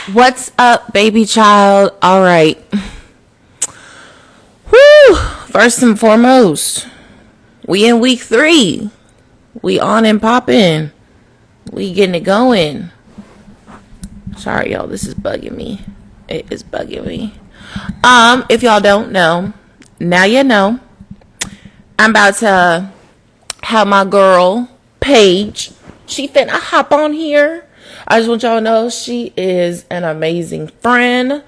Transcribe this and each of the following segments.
What's up, baby child? All right. Woo! First and foremost, we in week 3. We on and popping. We getting it going. Sorry, y'all. This is bugging me. It is bugging me. If y'all don't know, now you know. I'm about to have my girl Paige. She finna hop on here. I just want y'all to know she is an amazing friend.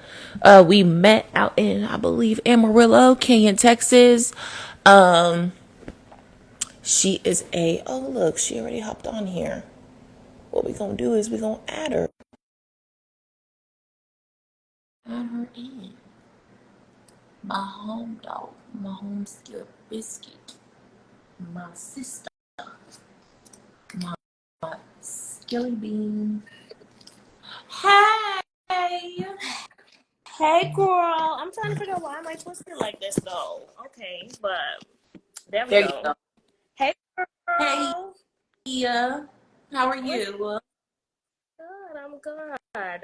We met out in, I believe, Amarillo, Canyon, Texas. She is oh look, she already hopped on here. What we gonna do is we gonna add her. Add her in. My home dog, my home skill biscuit, my sister, my skilly bean. Hey! Hey girl, I'm trying to figure out why am I twisted like this though. Okay, but there we There you go. go. Hey Hey, girl. Ia. How are What's you? good? I'm good.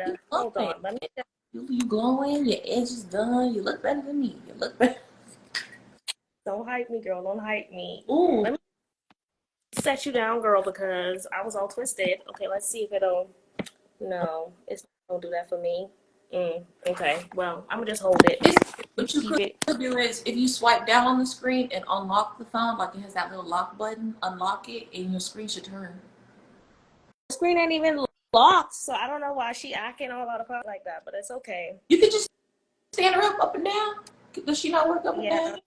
You Hold glowing. on. Let me just, You glowing. Your edge is done. You look better than me. You look better. don't hype me, girl. Don't hype me. Ooh. Let me set you down, girl, because I was all twisted. Okay, let's see if it'll. No, it's not gonna do that for me. Okay, well, I'm gonna just hold it. What you Keep could it. do is if you swipe down on the screen and unlock the phone, like it has that little lock button, unlock it, and your screen should turn. The screen ain't even locked, so I don't know why she acting all out of pocket like that, but it's okay. You could just stand her up and down. Does she not work up and Yeah. down?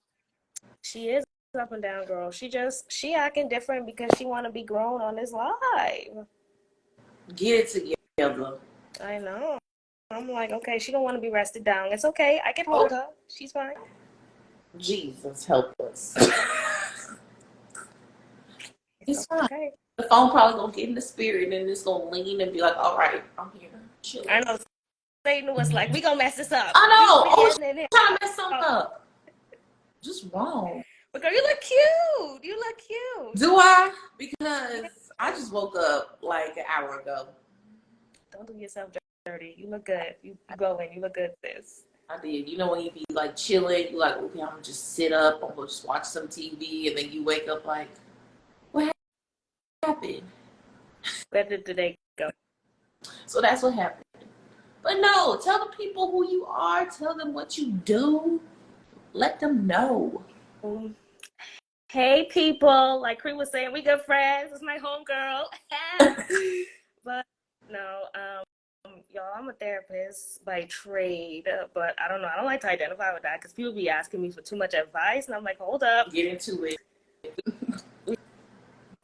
She is up and down, girl. She acting different because she want to be grown on this live. Get it together. I know. I'm like, okay, she don't want to be rested down. It's okay. I can Oh, hold her. She's fine. Jesus, help us. It's It's fine. okay. The phone probably gonna get in the spirit and it's gonna lean and be like, all right, I'm here. I Chilling. know Satan was like, we gonna mess this up. I You know. be Oh, getting in here. trying to mess something Oh, up. Just wrong. but girl, you look cute. You look cute. Do I? Yeah. Because I just woke up like an hour ago. Don't do yourself dirty. You look good. You glowing. You look good, sis. I did. You know when you be like chilling, you like, okay, I'm gonna just sit up, I'm gonna just watch some TV, and then you wake up like, what happened? Where did the day go? So that's what happened. But no, tell the people who you are, tell them what you do, let them know. Um, Hey people, like Cree was saying, we good friends. It's my homegirl. But no, y'all, I'm a therapist by trade, but I don't know. I don't like to identify with that because people be asking me for too much advice, and I'm like, hold up, Get into it. we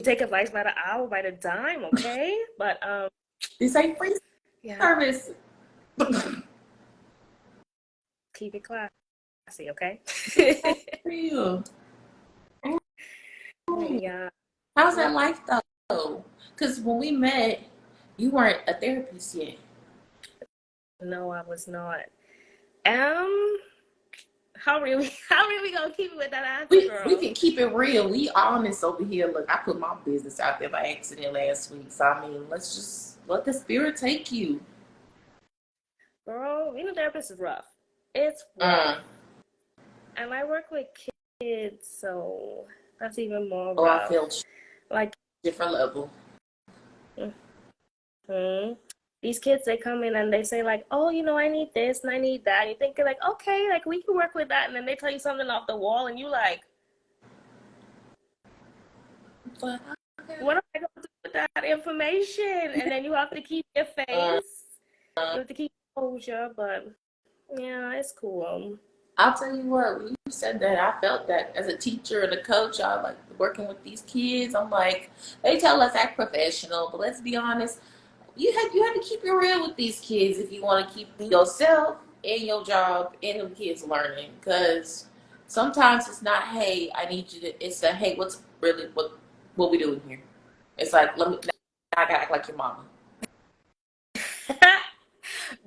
take advice by the hour, by the dime, okay? But This ain't free yeah, service. keep it classy, okay? For you. Yeah. How's Well, that life though? Because when we met, you weren't a therapist yet. no, I was not. Um, how really gonna keep it with that answer, We girl? can keep it real. We honest over here. Look, I put my business out there by accident last week. So I mean, let's just let the spirit take you. Girl, being a therapist is rough. It's rough. Mm. And I work with kids, so that's even more Oh, I rough. feel Like, different level. hmm these kids, they come in and they say, like, oh, I need this and I need that. And you think, like, okay, like, we can work with that. And then they tell you something off the wall, and you like, But okay. what am I going to do with that information? And then you have to keep your Mm. face. You have to keep composure, but yeah, it's cool. I'll tell you what. When you said that, I felt that as a teacher and a coach. I like working with these kids. I'm like, they tell us act professional, but let's be honest. You had to keep it real with these kids if you want to keep yourself and your job and them kids learning. Because sometimes it's not, hey, I need you to. It's a, hey, what's really what we doing here? It's like, let me. Now I gotta act like your mama.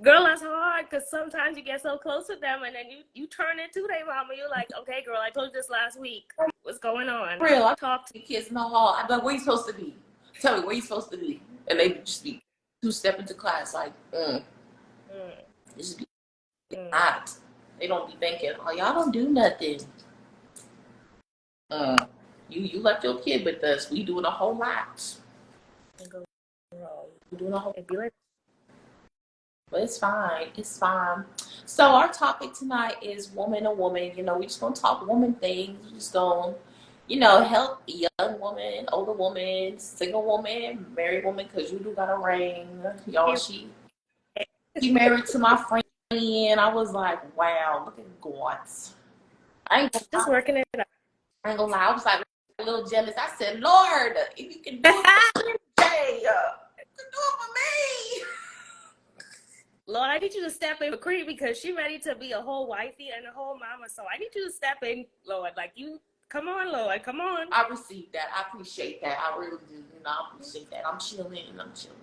Girl, that's hard because sometimes you get so close with them and then you turn into their mama. You're like, okay, girl, I told you this last week. What's going on? Real, I Talk to the kids in the hall. I'm like, where you supposed to be? Tell me where you supposed to be, and they just be 2 step into class like, Mm, They just be mm. not. They don't be thinking, oh, y'all don't do nothing. Uh, you left your kid with us. We doing a whole lot. Girl, We doing a whole it'd be like, But it's fine. It's fine. So our topic tonight is woman to woman. We just gonna talk woman things. We just gonna, help young woman, older woman, single woman, married woman, cause you do got a ring. Y'all, she married to my friend. I was like, wow, look at God. I ain't gonna just lie. working it out. I ain't gonna lie. I was like a little jealous. I said, Lord, if you can do it for Jay, you can do it for me. Lord, I need you to step in for Cree because she ready to be a whole wifey and a whole mama. So I need you to step in, Lord. Like you, come on, Lord, come on. I received that. I appreciate that. I really do. I appreciate that. I'm chilling. I'm chilling.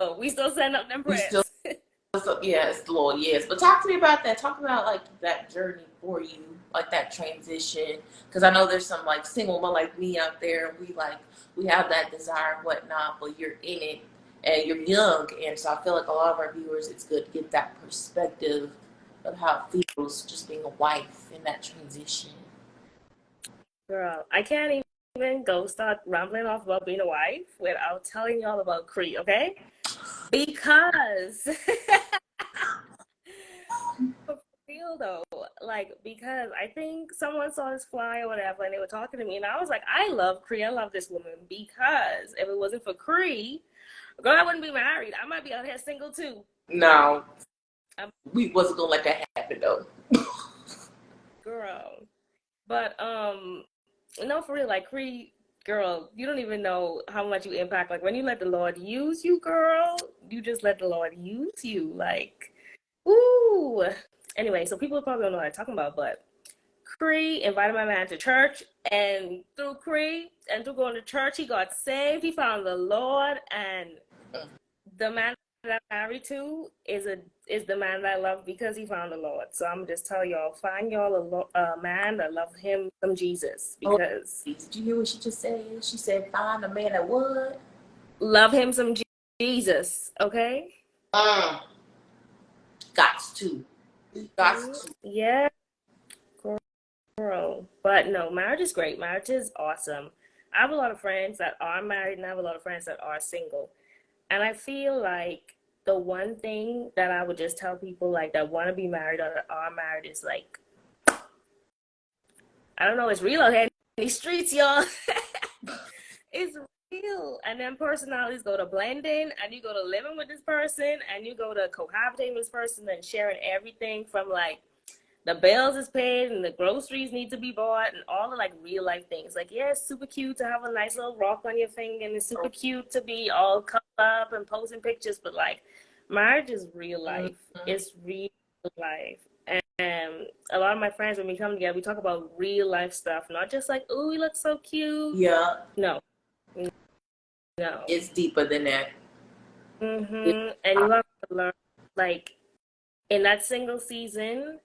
Oh, we still send up them We still, prayers. yes, Lord, yes. But talk to me about that. Talk about like that journey for you, like that transition. Because I know there's some like single women like me out there. And we have that desire and whatnot, but you're in it and you're young, and so I feel like a lot of our viewers, it's good to get that perspective of how it feels just being a wife in that transition. Girl, I can't even go start rambling off about being a wife without telling y'all about Cree, okay? Because for real though, like because I think someone saw this fly or whatever and they were talking to me and I was like, I love Cree, I love this woman because if it wasn't for Cree, girl, I wouldn't be married. I might be out here single too. No, Um, we wasn't gonna let that happen though. girl. But no, for real, like Cree, girl, you don't even know how much you impact. Like when you let the Lord use you, girl, you just let the Lord use you. Like, ooh. Anyway, so people probably don't know what I'm talking about, but Cree invited my man to church, and through Cree and through going to church, he got saved. He found the Lord, and the man that I'm married to is the man that I love because he found the Lord. So I'm just tell y'all, find y'all a man that love him some Jesus Oh, because did you hear what she just said? She said, "Find a man that would." love him some Jesus. Okay. Got to, got to. Yeah, girl. But no, marriage is great. Marriage is awesome. I have a lot of friends that are married, and I have a lot of friends that are single. And I feel like the one thing that I would just tell people like that want to be married or that are married is like I don't know, it's real out here in these streets, y'all. It's real. And then personalities go to blending, and you go to living with this person, and you go to cohabitating with this person and sharing everything from like the bills is paid and the groceries need to be bought and all the like real life things. Like, yeah, it's super cute to have a nice little rock on your finger and it's super cute to be all cut up and posting pictures, but like marriage is real life. Mm-hmm. It's real life. And a lot of my friends, when we come together, we talk about real life stuff, not just like, oh, you look so cute. Yeah, No, no. it's deeper than that. And you have to learn, like, in that single season,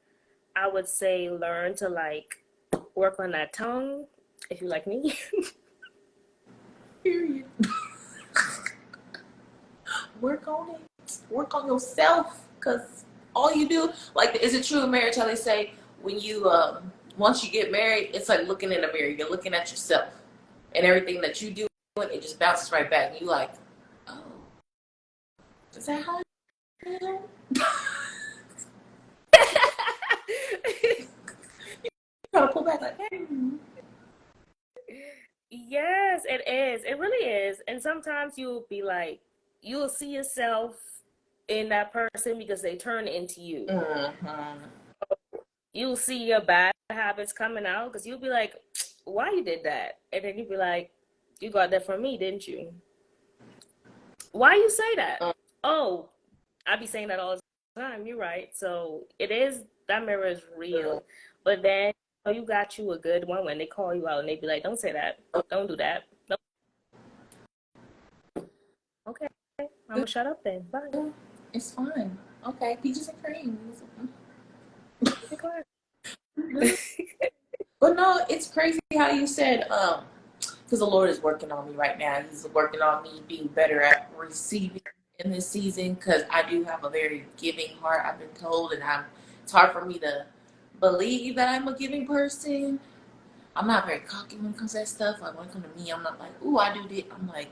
I would say learn to like work on that tongue if you like me. Period. Work on it. Work on yourself, cause all you do, like, is it true in marriage how they say when you once you get married, it's like looking in the mirror. You're looking at yourself, and everything that you do, it just bounces right back. And you like, oh, is that how? You gotta pull back like, hey. Yes, it is. It really is. And sometimes you'll be like, you'll see yourself in that person because they turn into you. Mm-hmm. You'll see your bad habits coming out because you'll be like, why you did that? And then you'll be like, you got that from me, didn't you? Why you say that? Oh, I be saying that all the time. You're right. So it is that mirror is real. But then oh, you got you a good one when they call you out and they be like, "Don't say that. Don't do that." No. Okay, I'm gonna shut up then. Bye. It's fine. Okay, peaches and cream. Be quiet. But no, it's crazy how you said because the Lord is working on me right now. He's working on me being better at receiving in this season because I do have a very giving heart. I've been told, and it's hard for me to believe that I'm a giving person. I'm not very cocky when it comes to that stuff. Like when it comes to me, I'm not like, ooh, I do this. I'm like,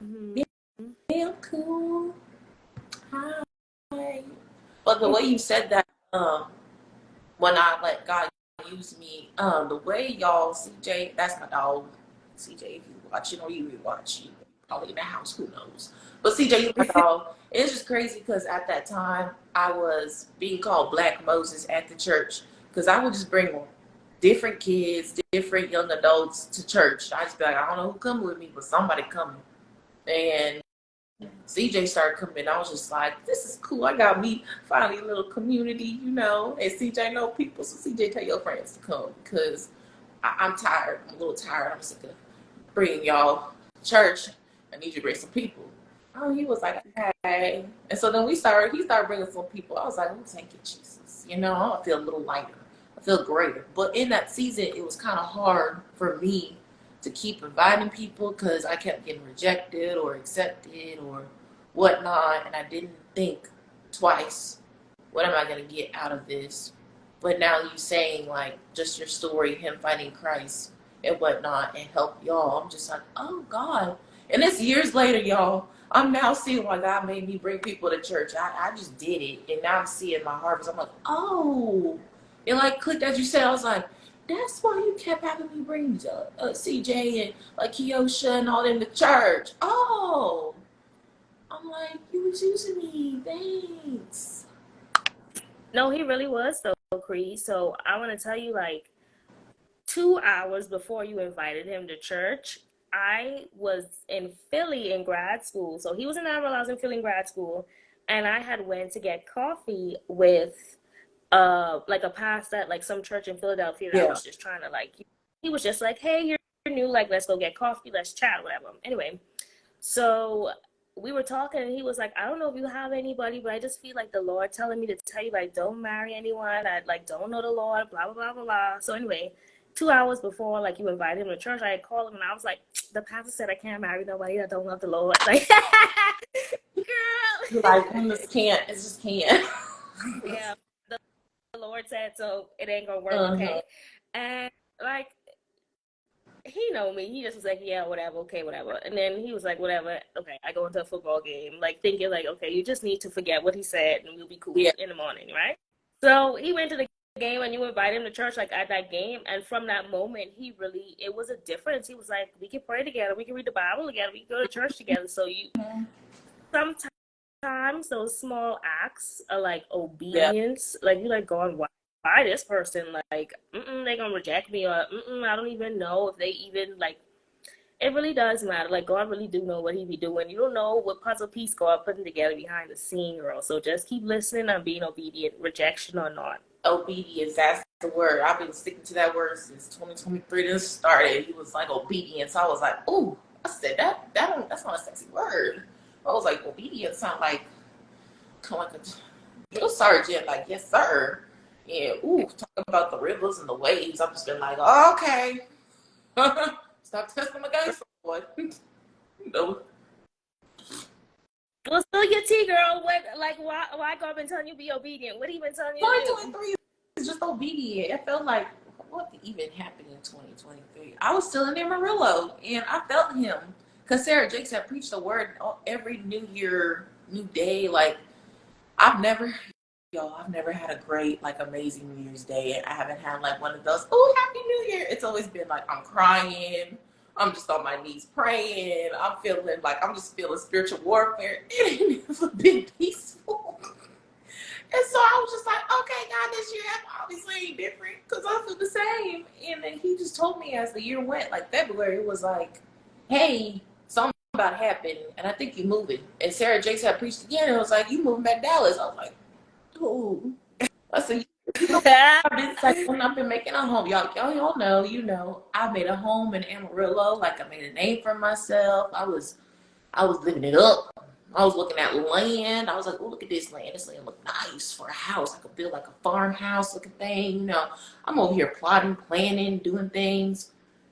Mm-hmm. yeah, I'm cool. Hi. But the way you said that, when I let God use me, the way y'all, CJ, that's my dog. CJ, if you watching or you rewatch, you probably in the house, who knows? But CJ, you my dog. It's just crazy because at that time I was being called Black Moses at the church because I would just bring different kids, different young adults to church. I just be like, I don't know who coming with me, but somebody coming. And CJ started coming. I was just like, this is cool. I got me finally a little community, you know. And CJ know people, so CJ tell your friends to come because I'm tired. I'm a little tired. I'm sick of bringing y'all to church. I need you to bring some people. Oh, he was like, okay. And so then he started bringing some people. I was like, oh, thank you, Jesus. You know, I feel a little lighter. I feel greater. But in that season, it was kind of hard for me to keep inviting people because I kept getting rejected or accepted or whatnot. And I didn't think twice, what am I going to get out of this? But now you saying like just your story, him finding Christ and whatnot and help y'all. I'm just like, oh God. And it's years later, y'all. I'm now seeing why God made me bring people to church. I just did it. And now I'm seeing my harvest. I'm like, oh. And like clicked as you said, I was like, that's why you kept having me bring CJ and like Kiosha and all in the church. Oh. I'm like, you was using me. Thanks. No, he really was so Cree. So I want to tell you, like 2 hours before you invited him to church, I was in Philly in grad school. So he was in Amarillo, I was in Philly in grad school, and I had went to get coffee with like a pastor at like some church in Philadelphia that I Yeah. was just trying to like. He was just like, hey, you're new, like let's go get coffee, let's chat, whatever. Anyway, so we were talking, and he was like, I don't know if you have anybody, but I just feel like the Lord telling me to tell you, like, don't marry anyone. I like don't know the Lord, blah, blah, blah, blah, blah. So anyway, 2 hours before like you invited him to church, I had called him and I was like, the pastor said I can't marry nobody that don't love the Lord. Like, girl. Like, I just can't. It just can't. Yeah, the Lord said so it ain't gonna work, Uh-huh. okay? And like he know me. He just was like, yeah, whatever, okay, whatever. And then he was like, whatever, okay. I go into a football game, like thinking like, okay, you just need to forget what he said, and we'll be cool Yeah. in the morning, right? So he went to the game, and you invite him to church, like at that game, and from that moment, he really, it was a difference. He was like, we can pray together, we can read the Bible together, we can go to church together. So you sometimes those small acts are like Yeah. obedience, like you like going, why this person like they gonna reject me, or I don't even know if they even like it really does matter. Like God really do know what he be doing. You don't know what puzzle piece God putting together behind the scene, girl. So just keep listening and being obedient, rejection or not. Obedience, that's the word. I've been sticking to that word since 2023 this started. He was like obedience. I was like, ooh, I said that's not a sexy word. I was like, obedience sound like kind of like a drill sergeant, like, yes, sir. Yeah, ooh, talking about the rivers and the waves. I've just been like, oh, okay. Stop testing my gangster boy. No. Well, still your T girl. What like why God been telling you be obedient? What he been telling you to do? 2023 is just obedient. It felt like what even happened in 2023. I was still in Amarillo, and I felt him because Sarah Jakes had preached the word every New Year, New Day. Like I've never, y'all, I've never had a great, like, amazing New Year's Day. I haven't had like one of those. Oh, Happy New Year! It's always been like I'm crying. I'm just on my knees praying. I'm feeling like I'm just feeling spiritual warfare. It ain't never been peaceful. And so I was just like, okay, God, this year obviously ain't different because I feel the same. And then he just told me as the year went, like February, it was like, hey, something about to happen, and I think you're moving. And Sarah Jakes had preached again, and it was like, you moving back to Dallas. I was like, ooh. I said, you know, I've been like when I've been making a home. Y'all know, I made a home in Amarillo. Like I made a name for myself. I was living it up. I was looking at land. I was like, oh, look at this land. This land look nice for a house. I could build like a farmhouse looking thing. I'm over here plotting, planning, doing things.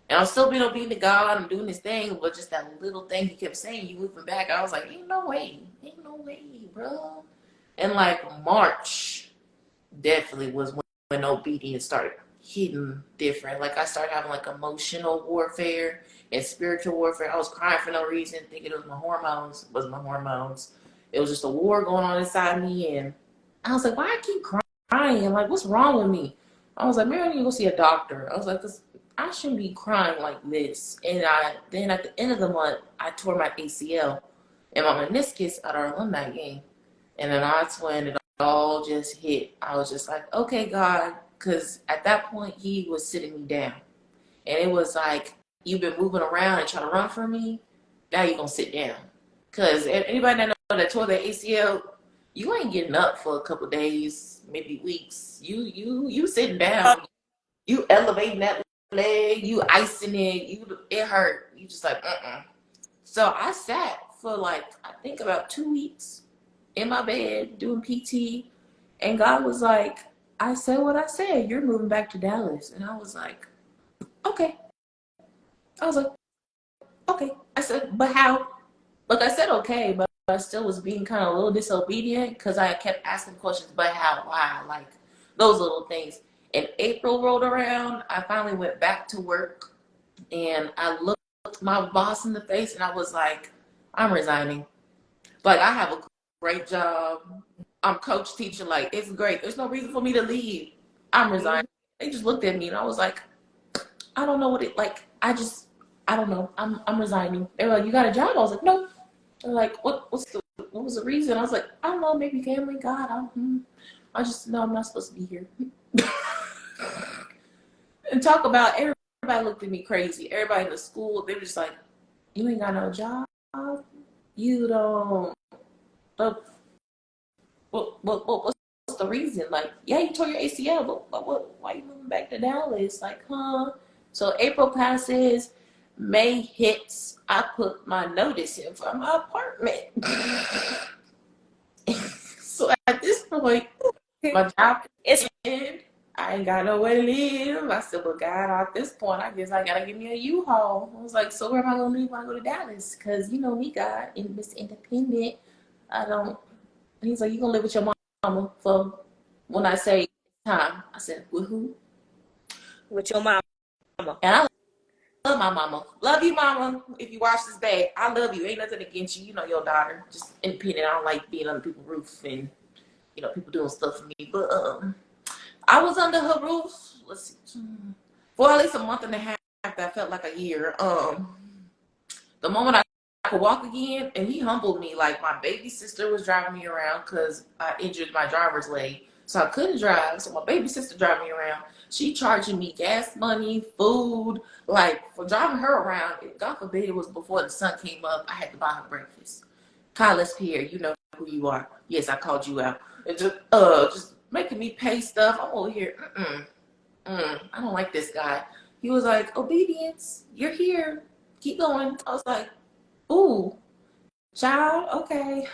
And I'm still being obedient to God. I'm doing this thing, but just that little thing he kept saying, you moving back. I was like, ain't no way, bro. And like March definitely was when obedience started hitting different. Like I started having like emotional warfare and spiritual warfare. I was crying for no reason, thinking it was my hormones. It wasn't my hormones. It was just a war going on inside me, and I was like, why I keep crying? Like, what's wrong with me? I was like, maybe I need to go see a doctor. I was like, I shouldn't be crying like this. And then at the end of the month, I tore my ACL and my meniscus at our alumni game. And then that's when it all just hit. I was just like, okay, God, because at that point he was sitting me down, and it was like, you've been moving around and trying to run from me. Now you're gonna sit down. Because anybody that know that tore their ACL, you ain't getting up for a couple days, maybe weeks. You sitting down. You elevating that leg. You icing it. It hurt. You just like So I sat for like I think about 2 weeks in my bed doing PT, and God was like, I said what I said. You're moving back to Dallas, and I was like, okay. I was like, okay. I said, but how? Look, I said okay, but I still was being kind of a little disobedient because I kept asking questions, but how, why, like those little things. And April rolled around. I finally went back to work, and I looked my boss in the face, and I was like, I'm resigning. Like, I have a great job. I'm coach teacher. Like, it's great. There's no reason for me to leave. I'm resigning. They just looked at me, and I was like, I don't know what it like. I don't know. I'm resigning. They were like, you got a job? I was like, no. They're like, what was the reason? I was like, I don't know, maybe family, God. I just know I'm not supposed to be here. And talk about everybody looked at me crazy. Everybody in the school, they were just like, you ain't got no job. You don't. What's the reason? Like, yeah, you tore your ACL, but why are you moving back to Dallas? Like, huh? So April passes, May hits. I put my notice in for my apartment. So at this point, my job is in. I ain't got nowhere to live. I said, well, God, at this point, I guess I gotta give me a U-Haul. I was like, so where am I gonna live when I go to Dallas? Because you know me, God, and Mr. Independent. I don't. And he's like, you gonna live with your mama for when I say time. I said, with who? With your mama. And I love my mama. Love you, mama. If you watch this back, I love you. Ain't nothing against you. You know your daughter. Just independent. I don't like being on people's roof and people doing stuff for me. But I was under her roof. Let's see, for at least a month and a half. That felt like a year. The moment I could walk again, and he humbled me. Like, my baby sister was driving me around because I injured my driver's leg, so I couldn't drive. So my baby sister driving me around. She charging me gas money, food, like for driving her around. God forbid it was before the sun came up. I had to buy her breakfast. Kyla's here. You know who you are. Yes, I called you out. And just making me pay stuff. I'm over here. I don't like this guy. He was like, obedience. You're here. Keep going. I was like, ooh, child, okay.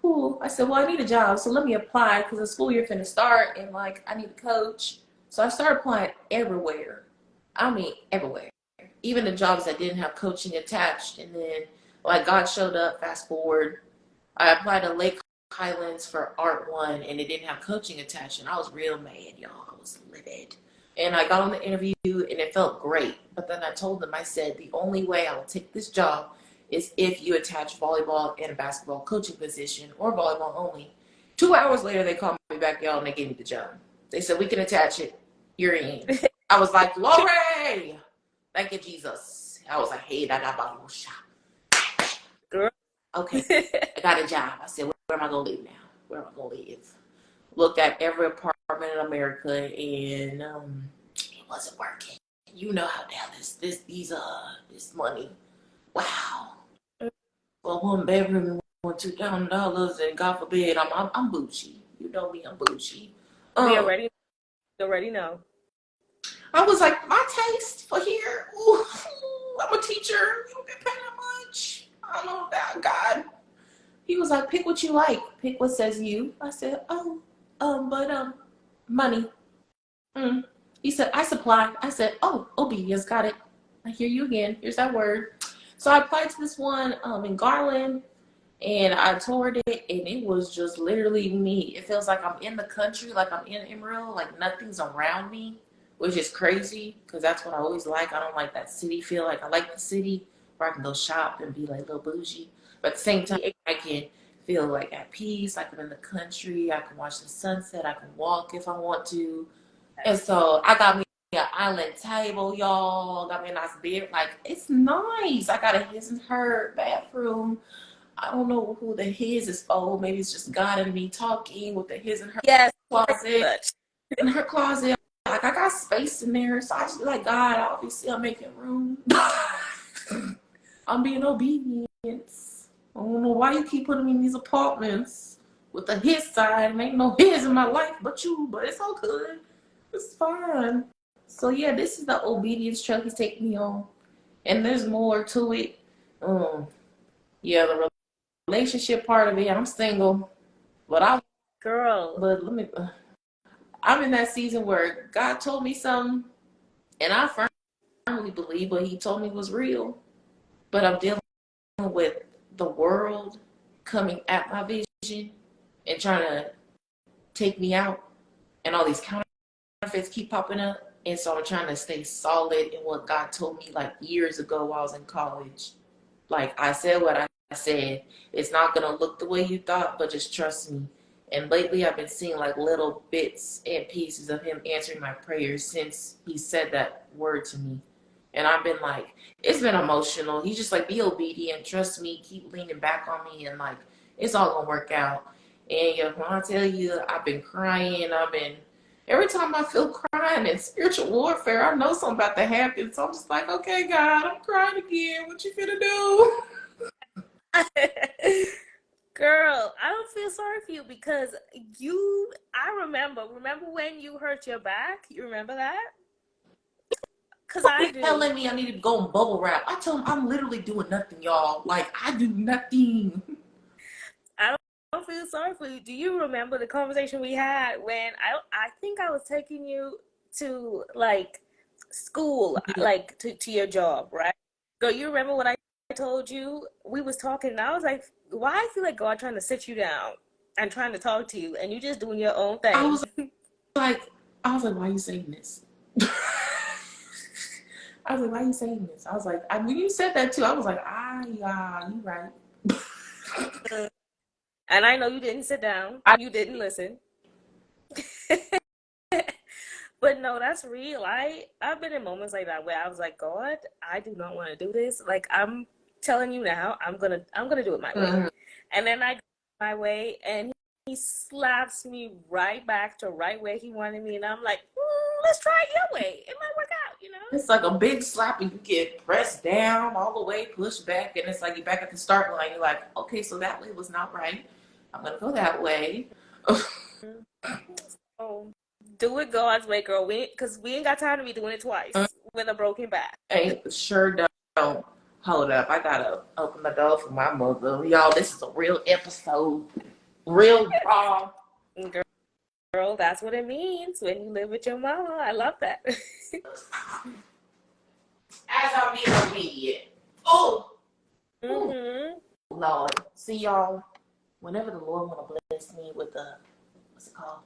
Ooh. I said, well, I need a job, so let me apply because the school year finna start and like I need a coach. So I started applying everywhere. I mean, everywhere. Even the jobs that didn't have coaching attached. And then like God showed up, fast forward. I applied to Lake Highlands for Art One and it didn't have coaching attached. And I was real mad, y'all. I was livid. And I got on the interview and it felt great. But then I told them, I said, the only way I will take this job is if you attach volleyball and a basketball coaching position or volleyball only. 2 hours later, they called me back, y'all, and they gave me the job. They said, we can attach it. You're in. I was like, glory! Thank you, Jesus. I was like, hey, that got shot. Girl. Okay, I got a job. I said, where am I going to live now? Where am I going to live? Looked at every apartment in America, and it wasn't working. You know how Dallas, this money. Wow. Well, one bedroom, $2,000, and God forbid, I'm bougie. You know me, I'm bougie. We already know. I was like, my taste for here. Ooh, I'm a teacher. You don't get paid that much. I don't know about God. He was like, pick what you like. Pick what says you. I said, money. He said, I supply. I said, oh, obedience, got it. I hear you again. Here's that word. So I applied to this one in Garland, and I toured it, and it was just literally me. It feels like I'm in the country, like I'm in Emerald, like nothing's around me, which is crazy because that's what I always like. I don't like that city feel. Like I like the city where I can go shop and be like a little bougie, but at the same time I can feel like at peace, like I'm in the country. I can watch the sunset. I can walk if I want to. And so I got me an island table, y'all. Got me a nice bed. Like, it's nice. I got a his and her bathroom. I don't know who the his is for. Maybe it's just God and me talking with the his and her Yes, pretty closet. much. In her closet, like, I got space in there. So I just be like, God, obviously I'm making room. I'm being obedient. I don't know why you keep putting me in these apartments with the his side. And ain't no his in my life but you, but it's all good. It's fine. So yeah, this is the obedience trail he's taking me on, and there's more to it. Yeah, the relationship part of it. I'm single, but Girl. but let me. I'm in that season where God told me something, and I firmly believe what He told me was real. But I'm dealing with the world coming at my vision and trying to take me out, and all these counterfeits keep popping up. And so I'm trying to stay solid in what God told me like years ago while I was in college. Like I said what I said. It's not gonna look the way you thought, but just trust me. And lately I've been seeing like little bits and pieces of him answering my prayers since he said that word to me. And I've been like, it's been emotional. He's just like, be obedient, trust me, keep leaning back on me, and like it's all gonna work out. And yeah, when I tell you I've been crying, every time I feel crying in spiritual warfare, I know something about to happen. So I'm just like, okay, God, I'm crying again. What you finna do? Girl, I don't feel sorry for you because I remember when you hurt your back? You remember that? Because I He's do. telling me I need to go and bubble wrap. I told him I'm literally doing nothing, y'all. Like, I do nothing. I don't feel sorry for you. Do you remember the conversation we had when I think I was taking you to like school, Yeah. like to your job, right? Girl, you remember what I told you? We was talking and I was like, why I feel like God trying to sit you down and trying to talk to you and you just doing your own I was thing. like, why are you saying this? I was like, why are you saying this? I was like, when you said that too, I was like, yeah, you right. And I know you didn't sit down. I, You didn't listen. But no, that's real. I've been in moments like that where I was like, God, I do not want to do this. Like I'm telling you now, I'm gonna do it my way. Mhm. And then I go my way, and he slaps me right back to right where he wanted me, and I'm like, let's try it your way. It might work out, you know. It's like a big slap and you get pressed down all the way, pushed back, and it's like you're back at the start line. You're like, okay, so that way was not right. I'm gonna go that way. So do it God's way, girl. Because we ain't got time to be doing it twice with a broken back. Ain't sure don't. Hold up, I gotta open the door for my mother. Y'all, this is a real episode. Real raw. Girl, that's what it means when you live with your mama. I love that. As I'm being obedient. Oh, ooh, Mm-hmm. Lord. See y'all, whenever the Lord wanna bless me with what's it called?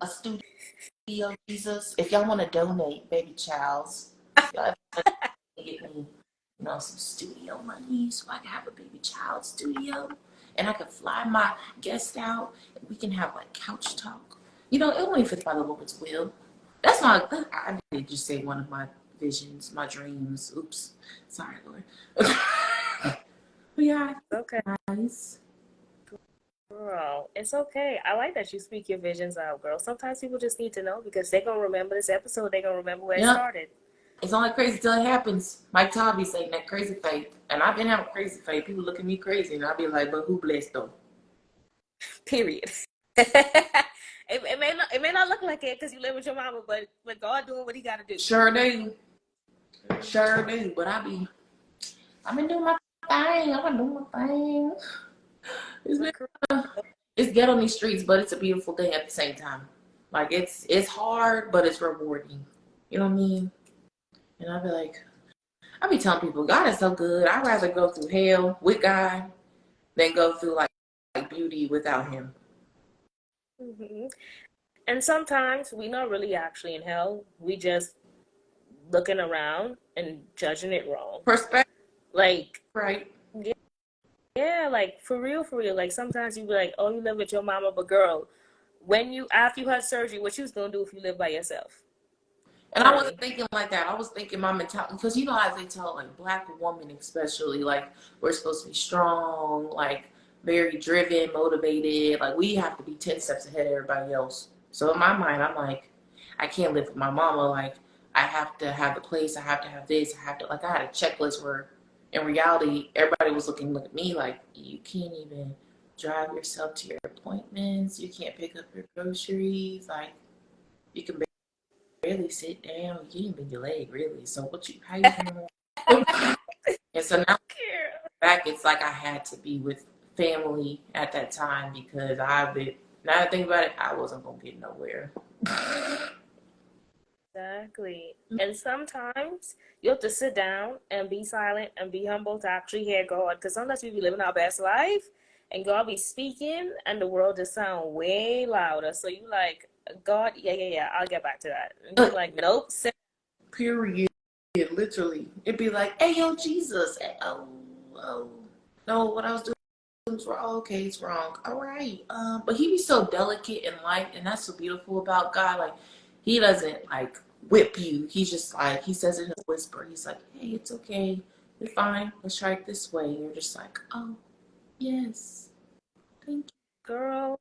A studio, Jesus. If y'all wanna donate, baby childs, y'all get me, some studio money so I can have a baby child studio, and I can fly my guests out, and we can have like couch talk. It only fits by the Lord's will. That's I did just say one of my visions, my dreams. Oops, sorry, Lord. But yeah, Okay. nice. Girl, it's okay. I like that you speak your visions out, girl. Sometimes people just need to know because they're gonna remember this episode. They're gonna remember where it Yep, started. it's only crazy till it happens. Mike Todd be saying that crazy faith, and I've been having crazy faith. People look at me crazy, and I'll be like, "But who blessed them?" Period. It may not look like it because you live with your mama, but God doing what He got to do. Sure do. Sure Mm-hmm. do, but I've been doing my thing. I've been doing my thing. It's been it's ghetto on these streets, but it's a beautiful thing at the same time. Like it's hard, but it's rewarding. You know what I mean? And I'll be like, I be telling people, God is so good. I'd rather go through hell with God than go through like beauty without Him. Hmm. And sometimes we not really actually in hell. We just looking around and judging it wrong. Perspective, Like, right? yeah, like for real, for real. Like sometimes you be like, oh, you live with your mama, but girl, when you after you had surgery, what you was gonna do if you live by yourself, And I wasn't honey? thinking like that. I was thinking my mentality, because you know how they tell like black women especially, like we're supposed to be strong, like very driven, motivated. Like we have to be 10 steps ahead of everybody else. So in my mind, I'm like, I can't live with my mama. Like I have to have the place. I have to have this. I have to, like, I had a checklist where in reality, everybody was look at me like, you can't even drive yourself to your appointments. You can't pick up your groceries. Like you can barely sit down. You didn't bend your leg, really. So how you gonna? And so now back, it's like I had to be with family at that time because now that I think about it, I wasn't gonna get nowhere. Exactly. And sometimes you have to sit down and be silent and be humble to actually hear God. Because sometimes we be living our best life and God be speaking and the world just sound way louder. So you like, God, yeah, I'll get back to that. And he like, nope, sit. Period. Literally, it'd be like, "Hey, yo, Jesus." Oh, no, what I was doing was wrong. Oh, okay, it's wrong. All right. But he be so delicate and light, and that's so beautiful about God. Like, he doesn't like whip you. He's just like he says it in a whisper. He's like, "Hey, it's okay. You're fine. Let's try it this way." And you're just like, "Oh, yes, thank Girl,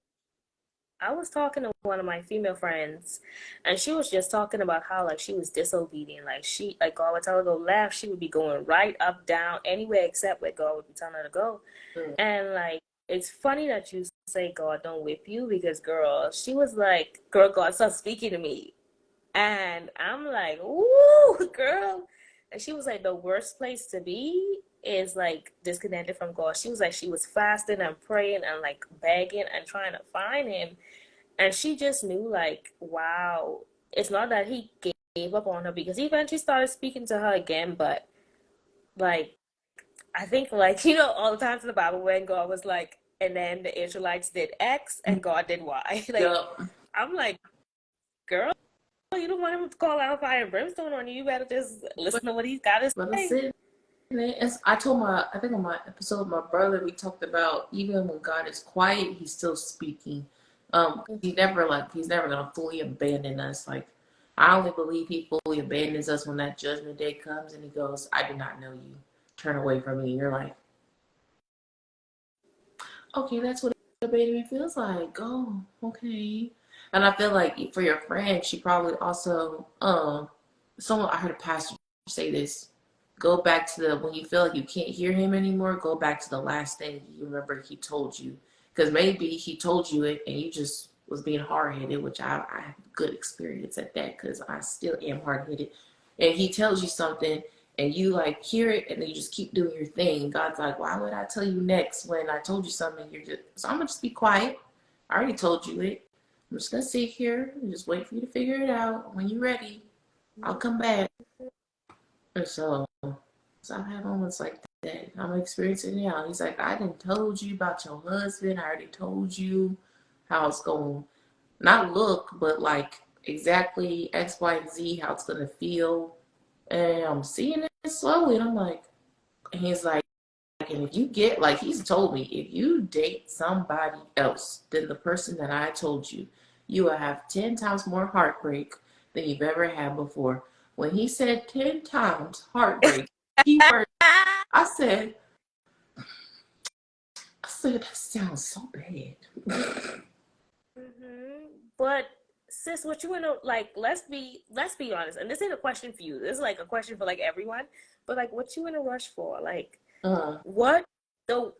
I was talking to one of my female friends, and she was just talking about how like she was disobedient. Like she like God would tell her to go left, she would be going right, up, down, anywhere except where God would be telling her to go. you." And like it's funny that you say God don't whip you because girl, she was like, girl, God start speaking to me. And I'm like, ooh, girl. And she was like, the worst place to be is like disconnected from God. She was like, she was fasting and praying and like begging and trying to find him. And she just knew, like, wow, it's not that he gave up on her because he eventually started speaking to her again. But like, I think, like, all the times in the Bible when God was like, and then the Israelites did X and God did Y. Like, Yup. I'm like, girl, you don't want him to call out fire and brimstone on you. You better just But listen to what he's got to let us say. sit in it. I think on my episode with my brother, we talked about even when God is quiet, He's still speaking. He's never gonna fully abandon us. Like, I only believe He fully abandons us when that judgment day comes and He goes, "I do not know you. Turn away from me." You're like, okay, that's what abandonment feels like. Oh, okay. And I feel like for your friend, she probably also someone I heard a pastor say this. Go back to the when you feel like you can't hear him anymore, go back to the last thing you remember he told you. Because maybe he told you it and you just was being hard headed, which I have good experience at that because I still am hard headed. And he tells you something and you like hear it and then you just keep doing your thing. God's like, why would I tell you next when I told you something? So I'm gonna just be quiet. I already told you it. I'm just gonna sit here and just wait for you to figure it out. When you're ready, I'll come back. And so I've had moments like that. I'm experiencing it now. He's like, I didn't told you about your husband. I already told you how it's going to not look, but like exactly X, Y, and Z, how it's going to feel. And I'm seeing it slowly. And I'm like, and he's like, and if you get, like, he's told me, if you date somebody else than the person that I told you, you will have 10 times more heartbreak than you've ever had before. When he said 10 times heartbreak, keyword, I said, that sounds so bad. But sis, what you wanna like? Let's be honest, and this ain't a question for you. This is like a question for like everyone. But like, what you in a rush for? Like, Uh, what the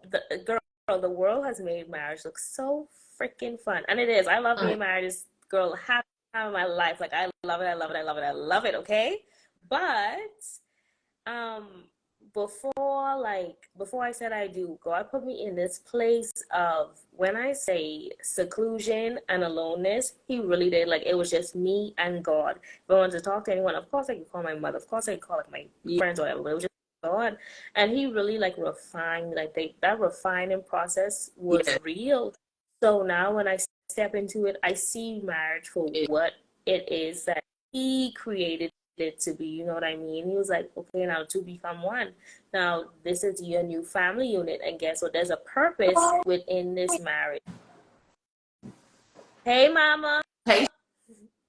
girl? The world has made marriage look so freaking fun, and it is. I love uh, being married. This girl, happy time of my life. Like, I love it. I love it. Okay, but um, before before I said I do, God put me in this place of, when I say seclusion and aloneness, he really did. Like, it was just me and God. If I wanted to talk to anyone, of course I could call my mother, of course I could call like my friends or whatever, but it was just God. And he really like refined, like that refining process was real. So now when I step into it, I see marriage for what it is that he created it to be. You know what I mean? He was like, okay, now two become one. Now this is your new family unit, and guess what? There's a purpose within this marriage. Hey, mama. Hey,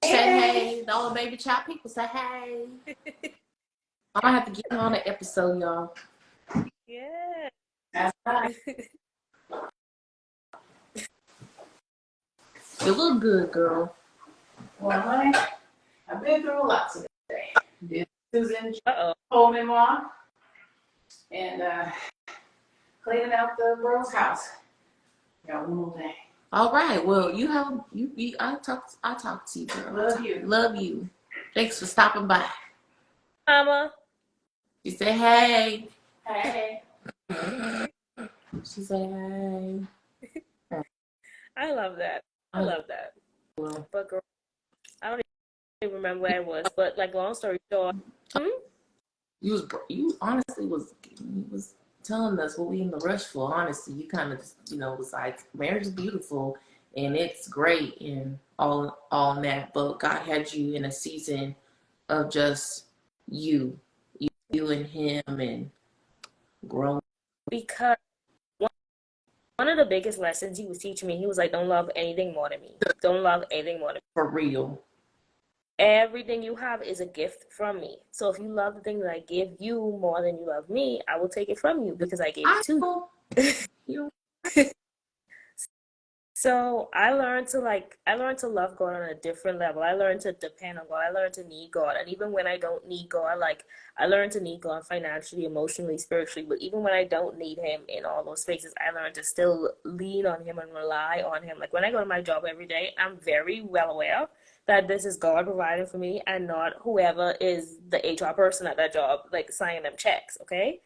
say hey. The old baby child people say hey. I'm gonna have to get you on the episode, y'all. Yeah. That's right. You look good, girl. Well, honey, I've been through a lot today. This is in Uh-oh. home memoir and cleaning out the girl's house. Got one more day. All right. Well, I talk to you, girl. Love you. Love you. Thanks for stopping by. Mama. She said hey. Hey. She said hey. I love that. I love that. Well, But girl, I don't even remember where I was. But like, long story short, you honestly was telling us what we in the rush for. Honestly, you kind of was like, marriage is beautiful and it's great and all that, but God had you in a season of just you and him and growing. because one of the biggest lessons he was teaching me, he was like, don't love anything more than me. Don't love anything more than me. For real. Everything you have is a gift from me. So if you love the thing that I give you more than you love me, I will take it from you because I gave it to you. So I learned to love God on a different level. I learned to depend on God. I learned to need God. And even when I don't need God, like, I learned to need God financially, emotionally, spiritually. But even when I don't need him in all those spaces, I learned to still lean on him and rely on him. Like, when I go to my job every day, I'm very well aware that this is God providing for me and not whoever is the HR person at that job, like, signing them checks, okay?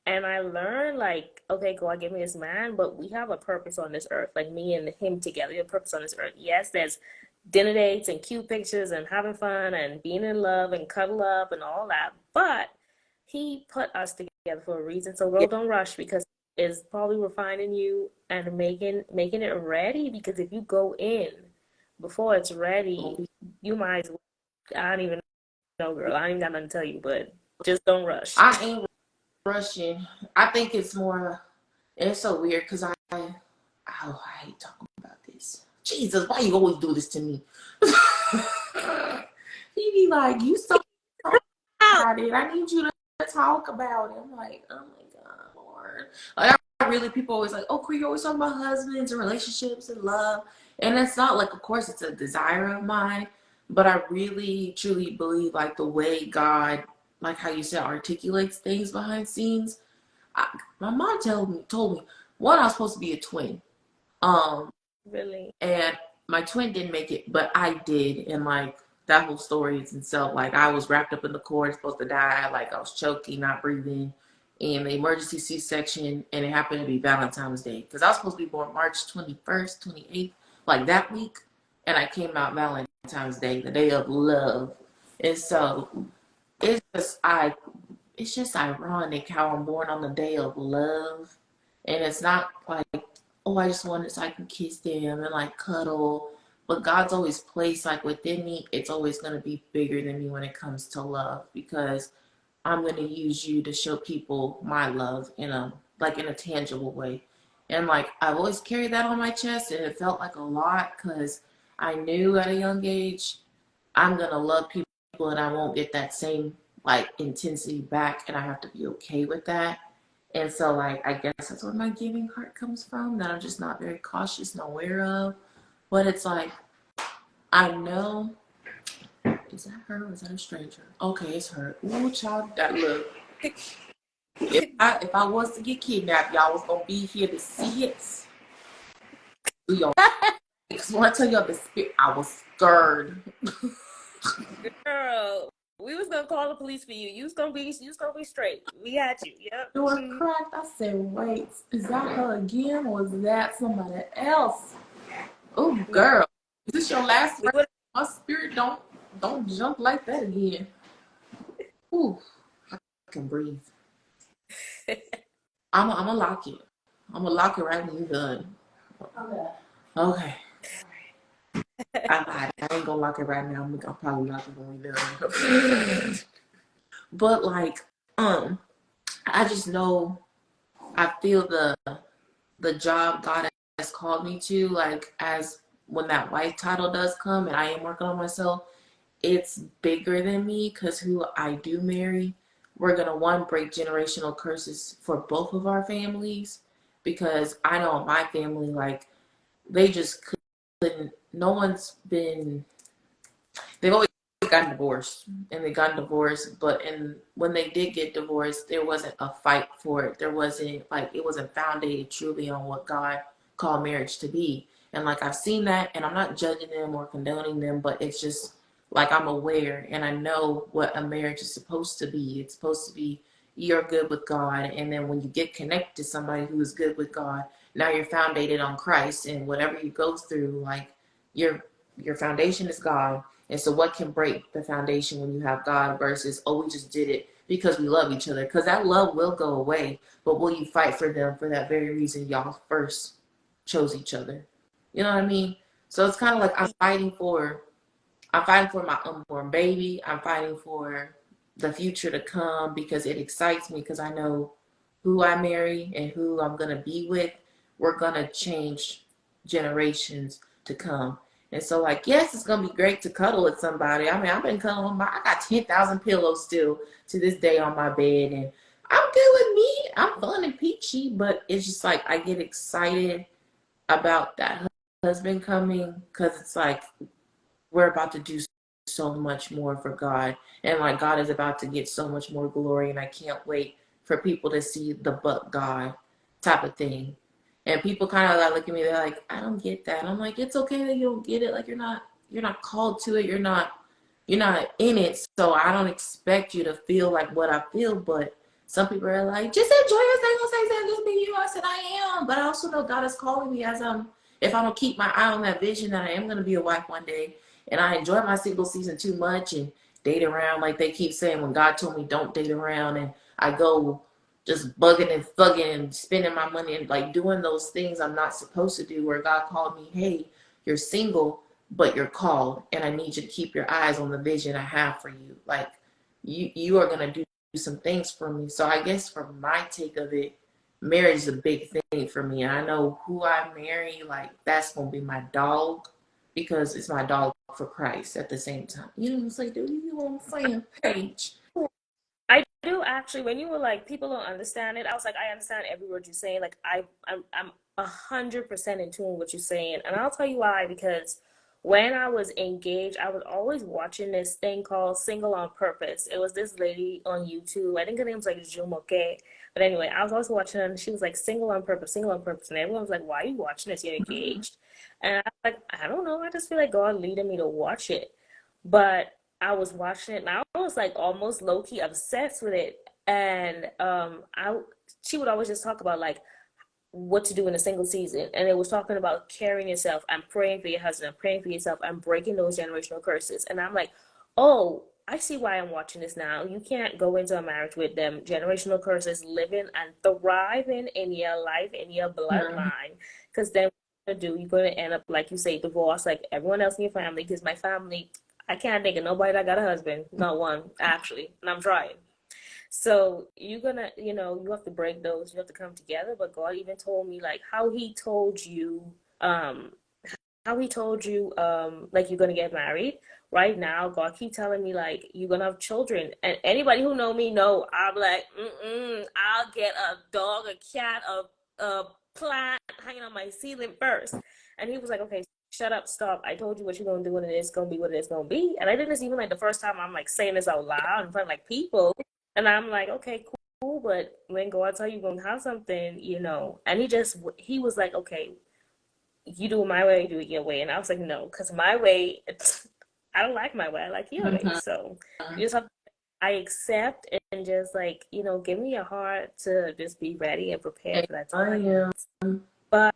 And I learned, like, okay, God gave me this man, but we have a purpose on this earth. Like, me and him together, we have a purpose on this earth. Yes, there's dinner dates and cute pictures and having fun and being in love and cuddle up and all that. But he put us together for a reason. So, girl, don't rush, because it's probably refining you and making it ready. Because if you go in before it's ready, you might as well. I don't even know, girl. I ain't got nothing to tell you, but just don't rush. I ain't rushing. I think it's more. It's so weird because I hate talking about this. Jesus, why you always do this to me? He be like, you so about it. I need you to talk about it. I'm like, oh my God, Lord. Like, I really, people always like, oh, you always talking about husbands and relationships and love. And it's not like, of course, it's a desire of mine, but I really, truly believe like the way God, like how you said, articulates things behind scenes. My mom told me, one, I was supposed to be a twin. Really? And my twin didn't make it, but I did. And like that whole story is itself. Like, I was wrapped up in the cord, supposed to die. Like, I was choking, not breathing, in the emergency C-section, and it happened to be Valentine's Day because I was supposed to be born March 21st, 28th, like that week, and I came out Valentine's Day, the day of love. And so it's just ironic how I'm born on the day of love, and it's not like, oh, I just wanted so I can kiss them and like cuddle. But God's always placed like within me, it's always going to be bigger than me when it comes to love, because I'm going to use you to show people my love in a tangible way. And like, I've always carried that on my chest, and it felt like a lot because I knew at a young age I'm going to love people and I won't get that same like intensity back, and I have to be okay with that. And so, like, I guess that's where my giving heart comes from, that I'm just not very cautious and aware of. But it's like, I know, is that her or is that a stranger? Okay, it's her. Ooh, child, that look. If I was to get kidnapped, y'all was gonna be here to see it. Because when I tell y'all the spirit, I was scared. Girl. We was gonna call the police for you. You was gonna be straight. We had you. Yep. Door cracked. I said, wait, is that her again or is that somebody else? Oh, No, girl, is this your last we breath? would. My spirit don't jump like that again. Ooh, I can breathe. I'm gonna lock it. I'm gonna lock it right when you're done. Okay. Okay. I lied. I ain't gonna lock it right now. I'll probably lock it when we're done. But like, I just know I feel the job God has called me to, like as when that wife title does come and I am working on myself, it's bigger than me because who I do marry, we're gonna one break generational curses for both of our families because I know my family, like they just couldn't, no one's been, they've always gotten divorced and they got divorced, but when they did get divorced, there wasn't a fight for it. There wasn't like it wasn't founded truly on what God called marriage to be. And like I've seen that, and I'm not judging them or condoning them, but it's just like I'm aware and I know what a marriage is supposed to be. It's supposed to be you're good with God, and then when you get connected to somebody who is good with God, now you're founded on Christ, and whatever you go through, like your foundation is God. And so what can break the foundation when you have God versus, oh, we just did it because we love each other? Because that love will go away, but will you fight for them for that very reason y'all first chose each other? You know what I mean? So it's kind of like I'm fighting for my unborn baby. I'm fighting for the future to come because it excites me because I know who I marry and who I'm going to be with. We're going to change generations to come. And so, like, yes, it's going to be great to cuddle with somebody. I mean, I've been cuddling I got 10,000 pillows still to this day on my bed. And I'm good with me. I'm fun and peachy. But it's just like I get excited about that husband coming because it's like we're about to do so much more for God. And like God is about to get so much more glory. And I can't wait for people to see the but God type of thing. And people kind of like look at me, they're like, I don't get that. And I'm like, it's okay that you don't get it. Like you're not called to it. You're not in it. So I don't expect you to feel like what I feel. But some people are like, just enjoy your single sex and just be you. I said, I am. But I also know God is calling me as if I don't keep my eye on that vision that I am going to be a wife one day. And I enjoy my single season too much and date around like they keep saying when God told me don't date around, and I go just bugging and thugging and spending my money and like doing those things I'm not supposed to do, where God called me, hey, you're single, but you're called, and I need you to keep your eyes on the vision I have for you. Like you are gonna do some things for me. So I guess from my take of it, marriage is a big thing for me. And I know who I marry, like that's gonna be my dog because it's my dog for Christ at the same time. You know what I'm saying? Do you know what I'm saying, Paige? I do actually. When you were like, people don't understand it, I was like, I understand every word you're saying. Like, I'm 100% in tune with what you're saying, and I'll tell you why. Because when I was engaged, I was always watching this thing called Single on Purpose. It was this lady on YouTube. I think her name's like Jumoke. But anyway, I was always watching her, and she was like, single on purpose, and everyone was like, why are you watching this? You're engaged. And I was like, I don't know. I just feel like God leading me to watch it. But I was watching it and I was like almost low key obsessed with it. And I she would always just talk about like what to do in a single season. And it was talking about carrying yourself and praying for your husband and praying for yourself and breaking those generational curses. And I'm like, oh, I see why I'm watching this now. You can't go into a marriage with them generational curses living and thriving in your life, in your Mhm. bloodline. Because then what you're going to end up, like you say, divorced like everyone else in your family. Because my family, I can't think of nobody that got a husband. Not one, actually. And I'm trying. So you're gonna, you have to break those. You have to come together. But God even told me like um, how he told you, like you're gonna get married. Right now, God keep telling me like you're gonna have children. And anybody who know me know I'm like, I'll get a dog, a cat, a plant hanging on my ceiling first. And he was like, okay, shut up, stop. I told you what you're gonna do, and it's gonna be what it's gonna be. And I did this even like the first time I'm like saying this out loud in front of like people. And I'm like, okay, cool, but when God tell you you're gonna have something, and he was like, okay, you do it my way, you do it your way. And I was like, no, because my way, I don't like my way. I like your way. So you just have I accept and just like, give me a heart to just be ready and prepared for that I time. am. But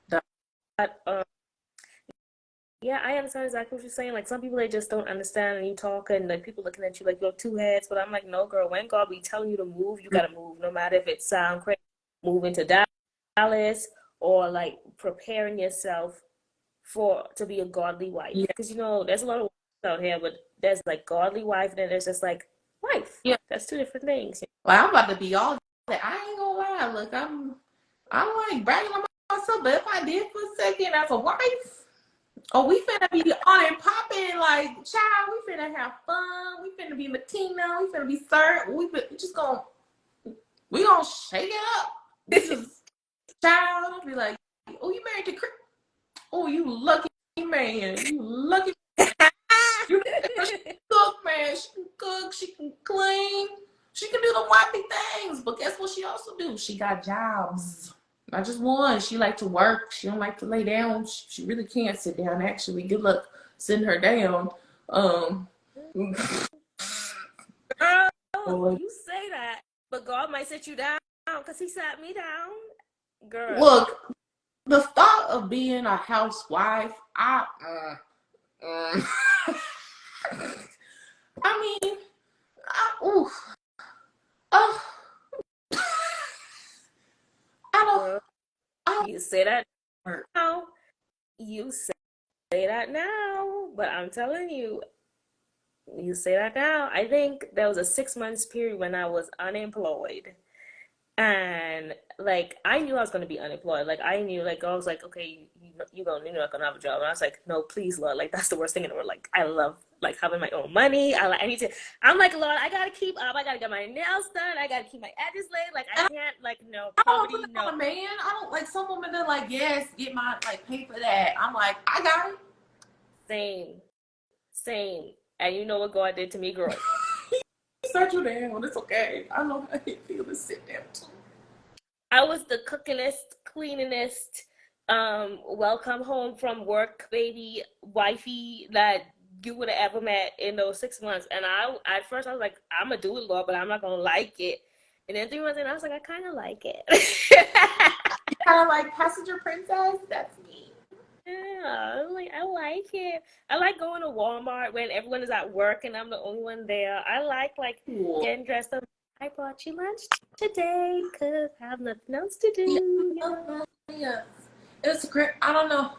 yeah, I understand exactly what you're saying. Like some people they just don't understand and you talk and like people looking at you like you have two heads. But I'm like, no girl, when God be telling you to move, you gotta move. No matter if it sound crazy, moving to Dallas or like preparing yourself to be a godly wife. Yeah, Because there's a lot of wives out here, but there's like godly wife and then there's just like wife. yeah. That's two different things. Like I'm about to be all that. I ain't gonna lie. Look, I'm like bragging on myself, but if I did for a second as a wife, oh, we finna be on and popping, like, child, we finna have fun, we finna be Latina, we finna be served, we gonna shake it up. This is, child, I'll be like, oh, you married to Chris? Oh, you lucky man, you lucky. You she can cook, man, she can cook, she can clean, she can do the wifey things, but guess what she also do? She got jobs. Not just one. She like to work. She don't like to lay down. She really can't sit down. Actually, good luck sitting her down. Girl, Lord. you say that, but God might sit you down because He sat me down. Girl. Look, the thought of being a housewife, I mean, ooh, oh, I don't, Girl, I don't. you say that now. You say that now, but I'm telling you, you say that now. I think there was a 6 months period when I was unemployed. And like I knew I was gonna be unemployed. Like I knew, like I was like, okay, you're not gonna have a job. And I was like, no, please, Lord, like that's the worst thing in the world. Like I love like having my own money. I need to. I'm like, Lord, I gotta keep up. I gotta get my nails done. I gotta keep my edges laid. Like I can't, like no I don't want to poverty, put that no. on a man. I don't like some women that like, yes, get my like pay for that. I'm like, I got it. Same, same. And you know what God did to me, girl? Set you down. It's okay. I know how it feels to sit down too. I was the cookingest, cleaningest, welcome home from work, baby, wifey that you would have ever met in those 6 months. And at first, I was like, I'm gonna do it, Lord, but I'm not gonna like it. And then 3 months in, I was like, I kind of like it. Kind of like passenger princess. That's me. Yeah, I like it. I like going to Walmart when everyone is at work and I'm the only one there. I like Cool. getting dressed up. I bought you lunch today because I have nothing else to do. Yeah. It's great. I don't know.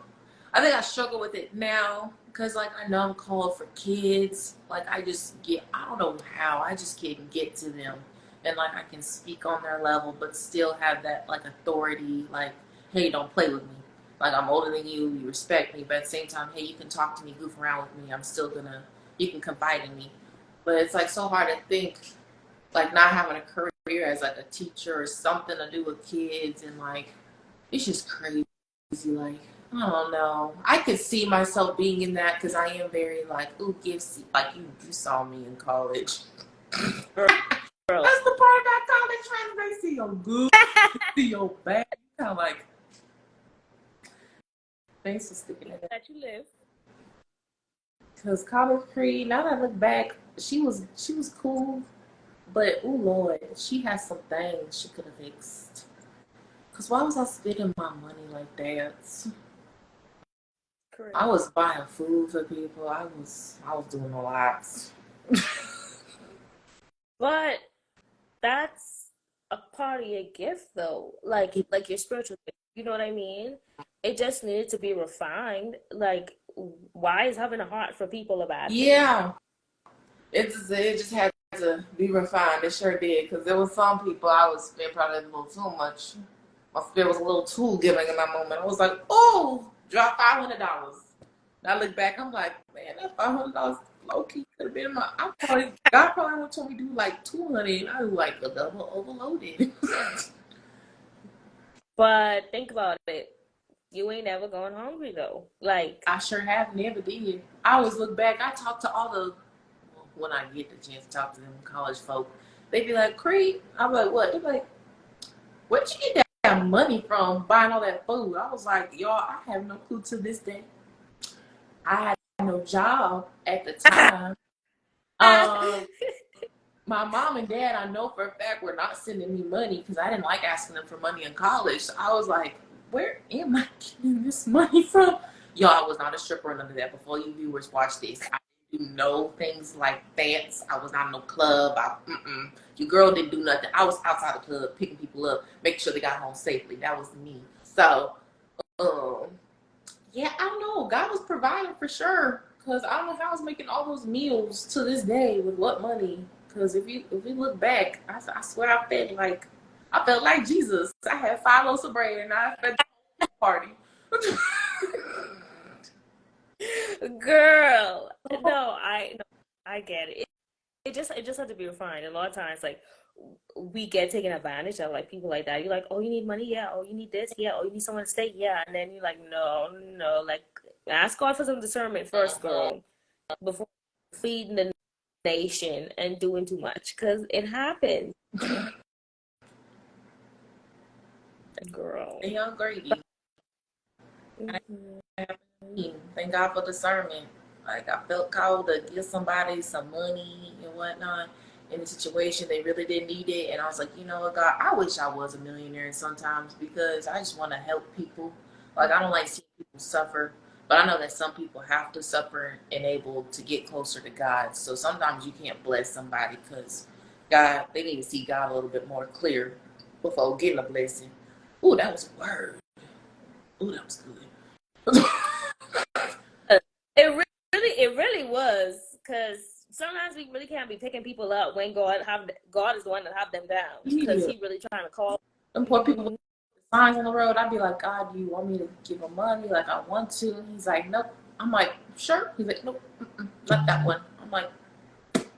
I think I struggle with it now because, like, I know I'm called for kids. Like, I don't know how. I just can't get to them. And, like, I can speak on their level, but still have that, like, authority. Like, hey, don't play with me. Like, I'm older than you. You respect me. But at the same time, hey, you can talk to me, goof around with me. I'm still gonna, you can confide in me. But it's, like, so hard to think, like, not having a career as, like, a teacher or something to do with kids. And, like, it's just crazy. Like, I don't know. I could see myself being in that because I am very like, ooh, gifts. Like you saw me in college. Girl. That's the part about college friends. They see your good, see your bad. Kind of like, thanks for sticking in there. That you live. Because college Creed. Now that I look back, she was cool, but oh Lord, she has some things she could have fixed. Cause why was I spending my money like that? Correct. I was buying food for people. I was doing a lot. But that's a part of your gift though. Like your spiritual gift. You know what I mean? It just needed to be refined. Like why is having a heart for people a bad thing? Yeah, it just had to be refined. It sure did. Cause there was some people I was spending probably a little too much. My spirit was a little too giving in that moment. I was like, oh, drop $500. And I look back, I'm like, man, that $500 low key could have been God probably would told me to do like 200, and I was like a double overloaded. But think about it. You ain't ever going hungry though. Like I sure have never did. I always look back. I talk to all the when I get the chance to talk to them college folk. They be like, Creed. I'm like, what? They're like, where'd you get that money from buying all that food? I was like, y'all, I have no clue to this day. I had no job at the time. Um, my mom and dad, I know for a fact, were not sending me money because I didn't like asking them for money in college. So I was like, where am I getting this money from? Y'all, I was not a stripper or none of that. Before you viewers watch this, I didn't do no things like that. I was not in no club. Your girl didn't do nothing. I was outside the club picking people up, making sure they got home safely. That was me. So, um, yeah, I don't know. God was providing for sure. Cause I don't know how I was making all those meals to this day with what money. Cause if you look back, I swear I felt like Jesus. I had 5 loaves of bread and I fed the party. Girl, no, I get it. It just had to be refined. A lot of times, like we get taken advantage of, like people like that. You're like, oh, you need money, yeah. Oh, you need this, yeah. Oh, you need someone to stay, yeah. And then you're like, no, no. Like, ask God for some discernment first, girl, before feeding the nation and doing too much, because it happens, girl. And young Grady. Mhm. Thank God for discernment. Like I felt called to give somebody some money and whatnot in a situation they really didn't need it, and I was like, you know what, God, I wish I was a millionaire sometimes because I just want to help people. Like I don't like seeing people suffer, but I know that some people have to suffer and able to get closer to God. So sometimes you can't bless somebody because God, they need to see God a little bit more clear before getting a blessing. Ooh, that was a word. Ooh, that was good. It really was, because sometimes we really can't be picking people up when God is the one that have them down, because Yeah. He really trying to call. Them poor people with signs on the road, I'd be like, God, do you want me to give them money? Like, I want to. He's like, nope. I'm like, sure. He's like, nope, not that one. I'm like,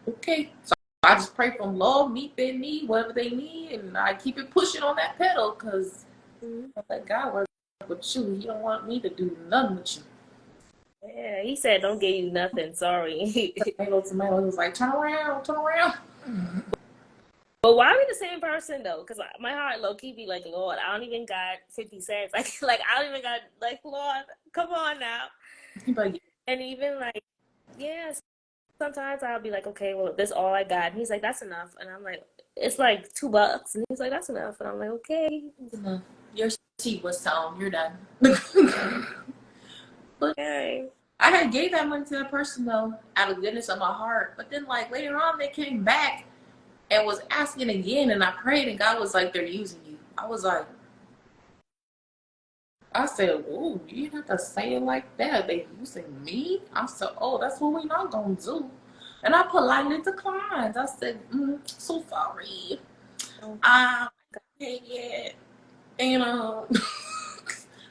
okay. So I just pray for them, Lord, meet their need, whatever they need, and I keep it pushing on that pedal because I let God work with you. He don't want me to do nothing with you. Yeah, He said, "Don't give you nothing." Sorry. Tomato, he was like, turn around, turn around. But why we the same person though? Because my heart low key be like, Lord, I don't even got 50 cents. Like I don't even got, like, Lord, come on now. He'd be like, And even like, yeah, sometimes I'll be like, okay, well, this all I got. And He's like, that's enough. And I'm like, it's like $2. And He's like, that's enough. And I'm like, okay. your seat was sound. You're done. But Okay. I had gave that money to that person though, out of the goodness of my heart. But then like later on they came back and was asking again and I prayed and God was like, they're using you. I was like, I said, oh, you have to say it like that. They using me? I said, oh, that's what we not gonna do. And I politely declined. I said, so sorry. I can't yet. And I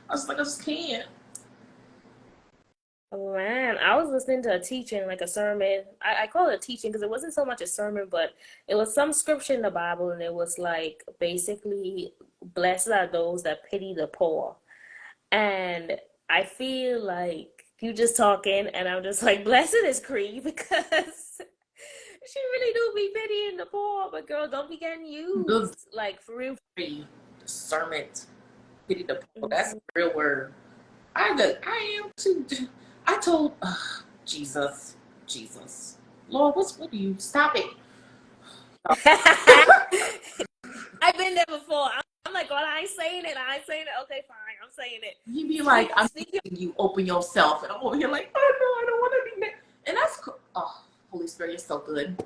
was like, I just can't. Oh, man, I was listening to a teaching, like a sermon. I call it a teaching because it wasn't so much a sermon, but it was some scripture in the Bible, and it was like basically, blessed are those that pity the poor. And I feel like you just talking, and I'm just like, blessed is Cree, because she really do be pitying the poor, but girl, don't be getting The used, like for real. discernment, pity the poor. That's Mhm. a real word. I am too. I told Jesus, Jesus, Lord, what do you stop it? I've been there before. I'm like, God, I ain't saying it. I ain't saying it. Okay, fine. I'm saying it. You be like, I'm Speak your. making you open yourself, and I'm over here like, oh no, I don't want to be that. And that's cool. Oh, Holy Spirit, you're so good,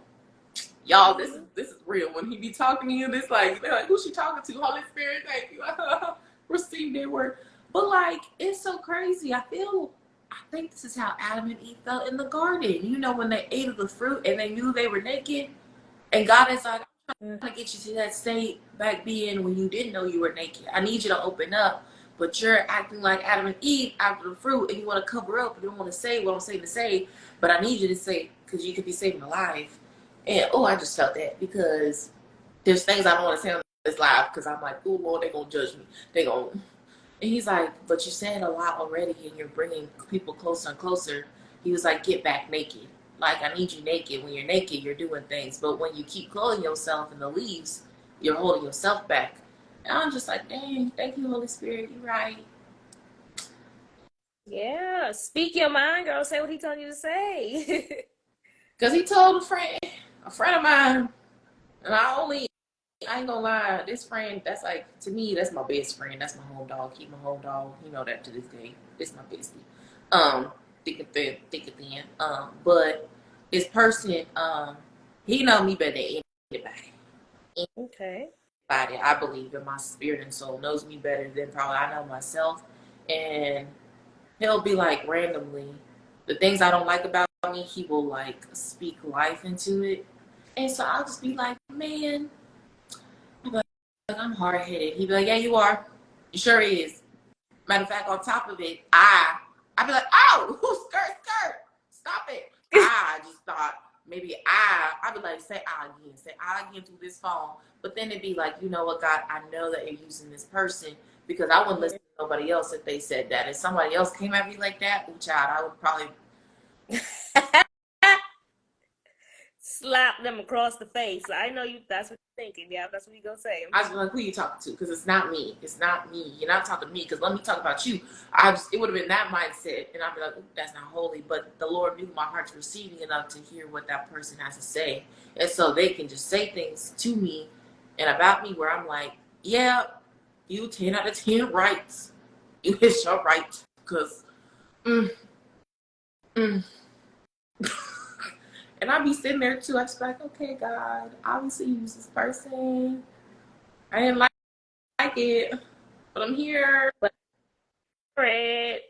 y'all. This is real. When he be talking to you, this like, they're like, who's she talking to? Holy Spirit, thank you. Receive that word. But like, it's so crazy. I think this is how Adam and Eve felt in the garden. You know, when they ate of the fruit and they knew they were naked, and God is like, I'm trying to get you to that state back then when you didn't know you were naked. I need you to open up, but you're acting like Adam and Eve after the fruit, and you want to cover up. You don't want to say what I'm saying to say, but I need you to say because you could be saving a life. And oh, I just felt that because there's things I don't want to say on this live because I'm like, oh Lord, they're gonna judge me. They gonna. And he's like, but you said a lot already, and you're bringing people closer and closer. He was like, get back naked. Like, I need you naked. When you're naked, you're doing things. But when you keep clothing yourself in the leaves, you're holding yourself back. And I'm just like, dang, thank you, Holy Spirit. You're right. Yeah, Yeah, speak your mind, girl. Say what he telling you to say. Because he told a friend of mine, and I ain't gonna lie, this friend, that's like, to me, that's my best friend. That's my home dog. Keep my home dog. You know that to this day. This my bestie. Thick and thin. But this person, he know me better than anybody. Okay. Anybody, I believe in my spirit and soul knows me better than probably I know myself. And he'll be like randomly, the things I don't like about me, he will like speak life into it. And so I'll just be like, man, I'm hard headed. He'd be like, yeah, you are. You sure is. Matter of fact, on top of it, I'd be like, oh, skirt, stop it. I just thought maybe I'd be like, say I again through this phone. But then it'd be like, you know what, God, I know that you're using this person because I wouldn't listen to nobody else if they said that. If somebody else came at me like that, child, I would probably Slap them across the face. I know you. That's what you're thinking. Yeah, that's what you gonna say. I was like, who are you talking to? Because it's not me. It's not me. You're not talking to me. Because let me talk about you. It would have been that mindset. And I'd be like, ooh, that's not holy. But the Lord knew my heart's receiving enough to hear what that person has to say. And so they can just say things to me and about me where I'm like, yeah, you 10 out of 10 rights. You hit your right. Because, mm. And I'd be sitting there too. I'd just be like, okay, God, obviously you use this person. I didn't like it, but I'm here. But Fred,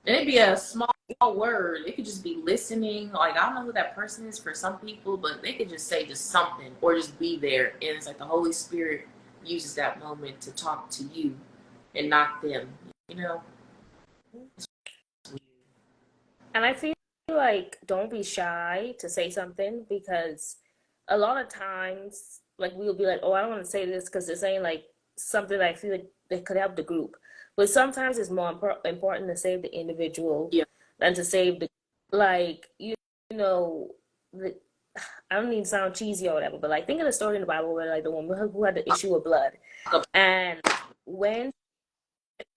And it'd be a small word. It could just be listening. Like, I don't know who that person is for some people, but they could just say just something or just be there. And it's like the Holy Spirit uses that moment to talk to you and not them, you know? and I feel like don't be shy to say something because a lot of times, like we'll be like, oh, I don't want to say this because it's saying like something that I feel like that could help the group. But sometimes it's more important to save the individual Yeah. than to save the like you know the, I don't need to sound cheesy or whatever, but like think of the story in the Bible where like the woman who had the issue of blood, and when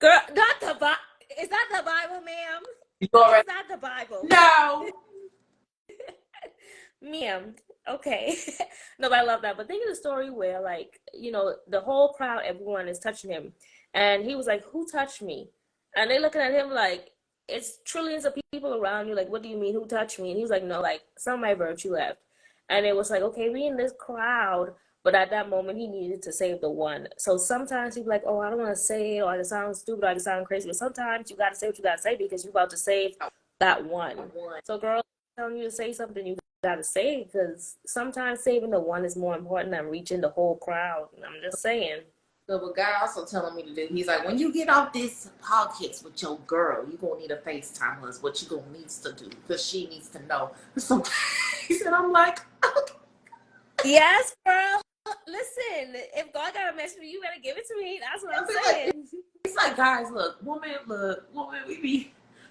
girl, not the Bible, is that the Bible, ma'am? You already Is that the Bible? know. Ma'am, okay. No, but I love that. But think of the story where, like, the whole crowd, everyone is touching him. And he was like, who touched me? And they looking at him like, it's trillions of people around you. Like, what do you mean, who touched me? And he was like, no, like, some of my virtue left. And it was like, okay, we in this crowd. But at that moment, he needed to save the one. So sometimes he'd be like, oh, I don't want to say it, or I sound stupid, or I sound crazy. But sometimes you got to say what you got to say because you're about to save that one. So, girl, telling you to say something, you gotta say, because sometimes saving the one is more important than reaching the whole crowd. I'm just saying. So what God also telling me to do, he's like, when you get off this podcast with your girl, you're going to need a FaceTime us, what you going to need to do, because she needs to know. So he said, I'm like, okay. Yes, girl. Listen, if God got a message for you, you better give it to me. That's what I'm saying. It's like, guys, woman,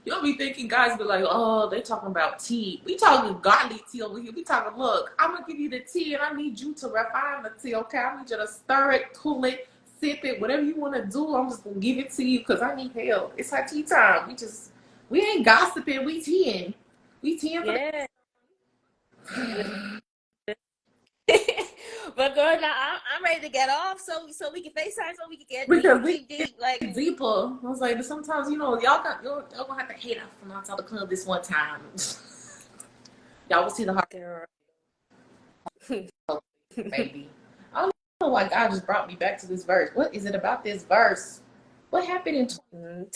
you'll be thinking guys be like, oh, they talking about tea. We talking godly tea over here. We talking, look, I'm going to give you the tea, and I need you to refine the tea, okay? I need you to stir it, cool it, sip it, whatever you want to do. I'm just going to give it to you because I need help. It's like tea time. We ain't gossiping. We teeing. We teeing for yeah. But girl, now I'm ready to get off so we can FaceTime so we can get deep, like deeper. I was like, sometimes y'all gonna have to hate us from outside the club this one time. Y'all will see the heart, girl. baby. I don't know why God just brought me back to this verse. What is it about this verse? What happened in?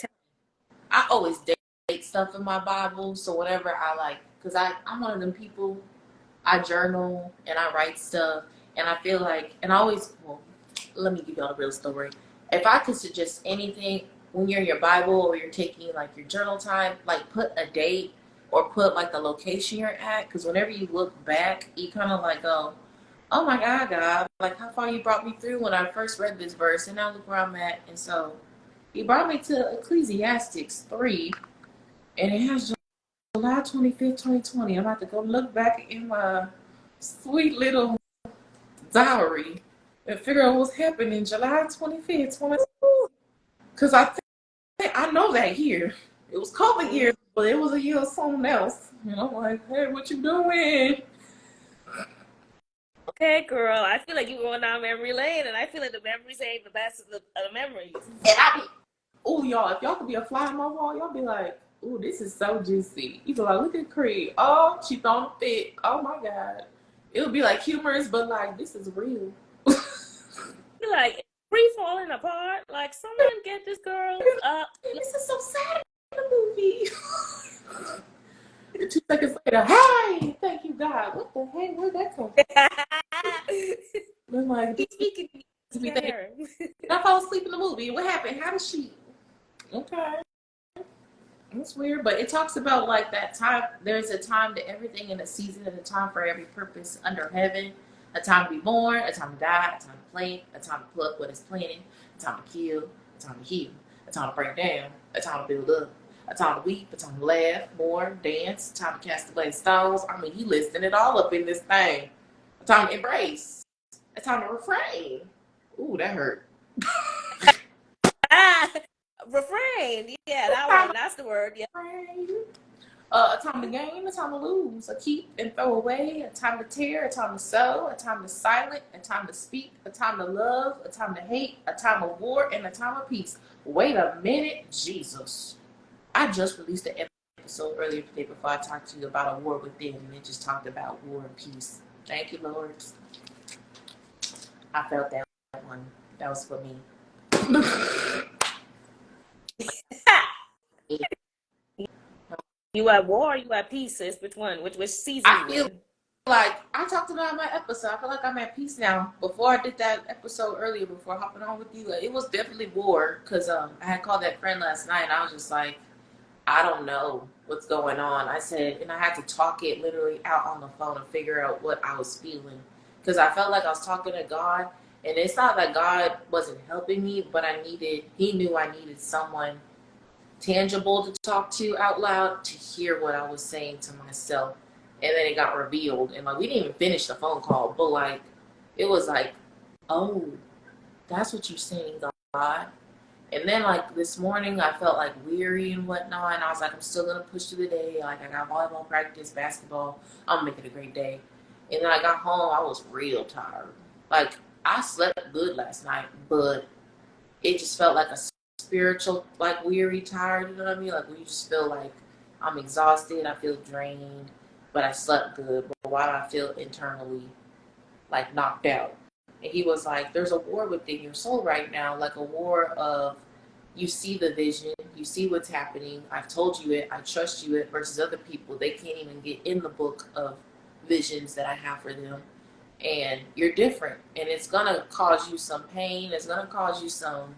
I always date stuff in my Bible, so whatever I like, because I'm one of them people. I journal and I write stuff, and I feel like, and I always, well, let me give y'all a real story. If I could suggest anything, when you're in your Bible or you're taking like your journal time, like put a date or put like the location you're at, because whenever you look back, you kind of like go, oh my God, like how far you brought me through when I first read this verse, and now look where I'm at. And so he brought me to Ecclesiastes 3, and it has July 25th, 2020. I'm about to go look back in my sweet little diary and figure out what's happening July 25th, 2020. Because I know that year. It was COVID year. But it was a year of something else. And I'm like, hey, what you doing? Okay, girl. I feel like you're going down memory lane, and I feel like the memories ain't the best of the memories. And I be, oh, y'all, if y'all could be a fly on my wall, y'all be like, oh, this is so juicy. You be like, look at Creed. Oh, she throwing a fit. Oh, my God. It would be like humorous, but like, this is real. You're like, free falling apart. Like, someone get this girl up. This is so sad in the movie. And 2 seconds later, hey, thank you, God. What the heck? Where'd that come from? I'm like, He's speaking this be thinking, there. I fell asleep in the movie. What happened? How did she? Okay. That's weird, but it talks about like that time. There's a time to everything in a season and a time for every purpose under heaven. A time to be born, a time to die, a time to plant, a time to pluck what is planted, a time to kill, a time to heal, a time to break down, a time to build up, a time to weep, a time to laugh, mourn, dance, a time to cast away stones. I mean, he listing it all up in this thing. A time to embrace, a time to refrain. Ooh, that hurt. Refrain. Yeah, that one. That's the word. Yeah. A time to gain, a time to lose, a keep and throw away, a time to tear, a time to sow, a time to silent, a time to speak, a time to love, a time to hate, a time of war, and a time of peace. Wait a minute, Jesus. I just released an episode earlier today before I talked to you about a war within, and it just talked about war and peace. Thank you, Lord. I felt that one. That was for me. You at war, you at peace, sis? Which one? Which season I you feel in? like I talked about my episode. I feel like I'm at peace now. Before I did that episode earlier, before hopping on with you, it was definitely war because I had called that friend last night. And I was just like, I don't know what's going on. I said, and I had to talk it literally out on the phone and figure out what I was feeling because I felt like I was talking to God, and it's not that God wasn't helping me, but He knew I needed someone tangible to talk to out loud to hear what I was saying to myself. And then it got revealed, and like we didn't even finish the phone call, but like it was like, oh, that's what you're saying, God. And then like this morning I felt like weary and whatnot, and I was like, I'm still gonna push through the day. Like I got volleyball practice, basketball, I'm gonna make it a great day. And then I got home, I was real tired. Like I slept good last night, but it just felt like a spiritual, like weary, tired. You know what I mean? Like when you just feel like I'm exhausted, I feel drained, but I slept good. But why do I feel internally like knocked out? And he was like, "There's a war within your soul right now, like a war of you see the vision, you see what's happening. I've told you it, I trust you it. Versus other people, they can't even get in the book of visions that I have for them." And you're different, and it's gonna cause you some pain. It's gonna cause you some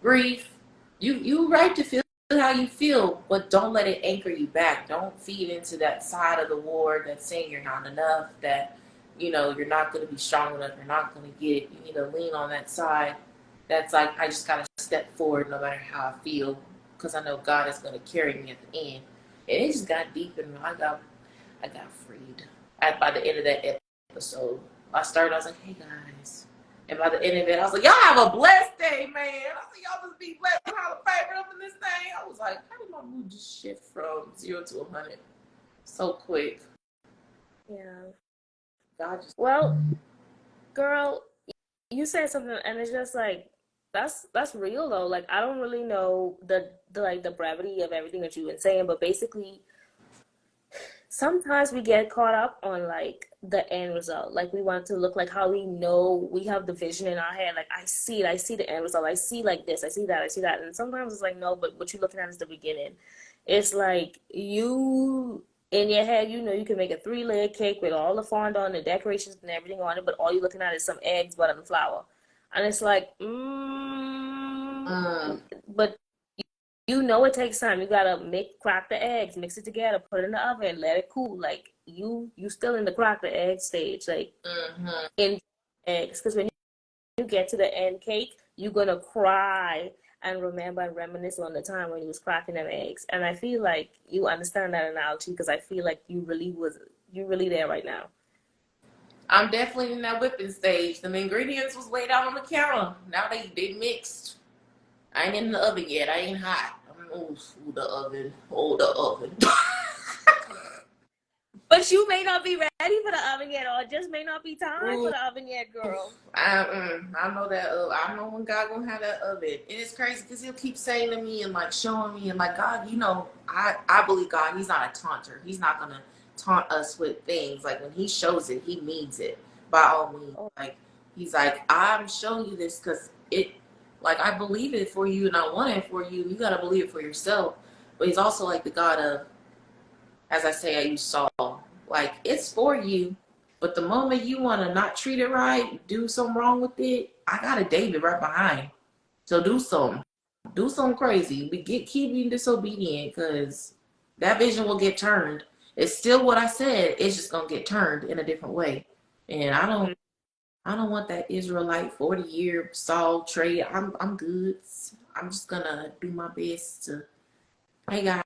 grief. You right to feel how you feel, but don't let it anchor you back. Don't feed into that side of the war that's saying you're not enough, that you're not going to be strong enough, you're not going to get it. You need to lean on that side that's like, I just got to step forward no matter how I feel, because I know God is going to carry me at the end. And it just got deep, and I got freed by the end of that episode. I was like, hey guys. And by the end of it, I was like, y'all have a blessed day, man. I said, y'all just be blessed. How to favorite up in this thing. I was like, how did my mood just shift from 0 to 100 so quick? Yeah. God just. Well, girl, you said something, and it's just like that's real though. Like I don't really know the brevity of everything that you've been saying, but basically sometimes we get caught up on like the end result. Like we want to look like how we know we have the vision in our head. Like I see it, I see the end result. I see like this, I see that, I see that. And sometimes it's like, no, but what you're looking at is the beginning. It's like you in your head, you can make a 3-layer cake with all the fondant and the decorations and everything on it, but all you're looking at is some eggs, butter, and flour. And it's like, but it takes time. You gotta crack the eggs, mix it together, put it in the oven, let it cool. Like you still in the crack the egg stage, like in eggs. Because when you get to the end cake, you're gonna cry and remember and reminisce on the time when you was cracking them eggs. And I feel like you understand that analogy because I feel like you really there right now. I'm definitely in that whipping stage. The ingredients was laid out on the counter. Now they mixed. I ain't in the oven yet. I ain't hot. Oh, the oven. Oh, the oven. But you may not be ready for the oven yet, or it just may not be time for the oven yet, girl. I know that. I know when God gonna have that oven. And it's crazy because He'll keep saying to me and like showing me and like, God, you know, I believe God. He's not a taunter. He's not gonna taunt us with things. Like when He shows it, He means it by all means. Like He's like, I'm showing you this because it, like I believe it for you and I want it for you. You gotta believe it for yourself. But He's also like the God of, as I say, I use Saul. Like it's for you, but the moment you want to not treat it right, do something wrong with it, I got a David right behind. So do something crazy. Keep being disobedient, because that vision will get turned. It's still what I said. It's just gonna get turned in a different way. And I don't want that Israelite 40-year Saul trade. I'm good. I'm just gonna do my best to. Hey guys,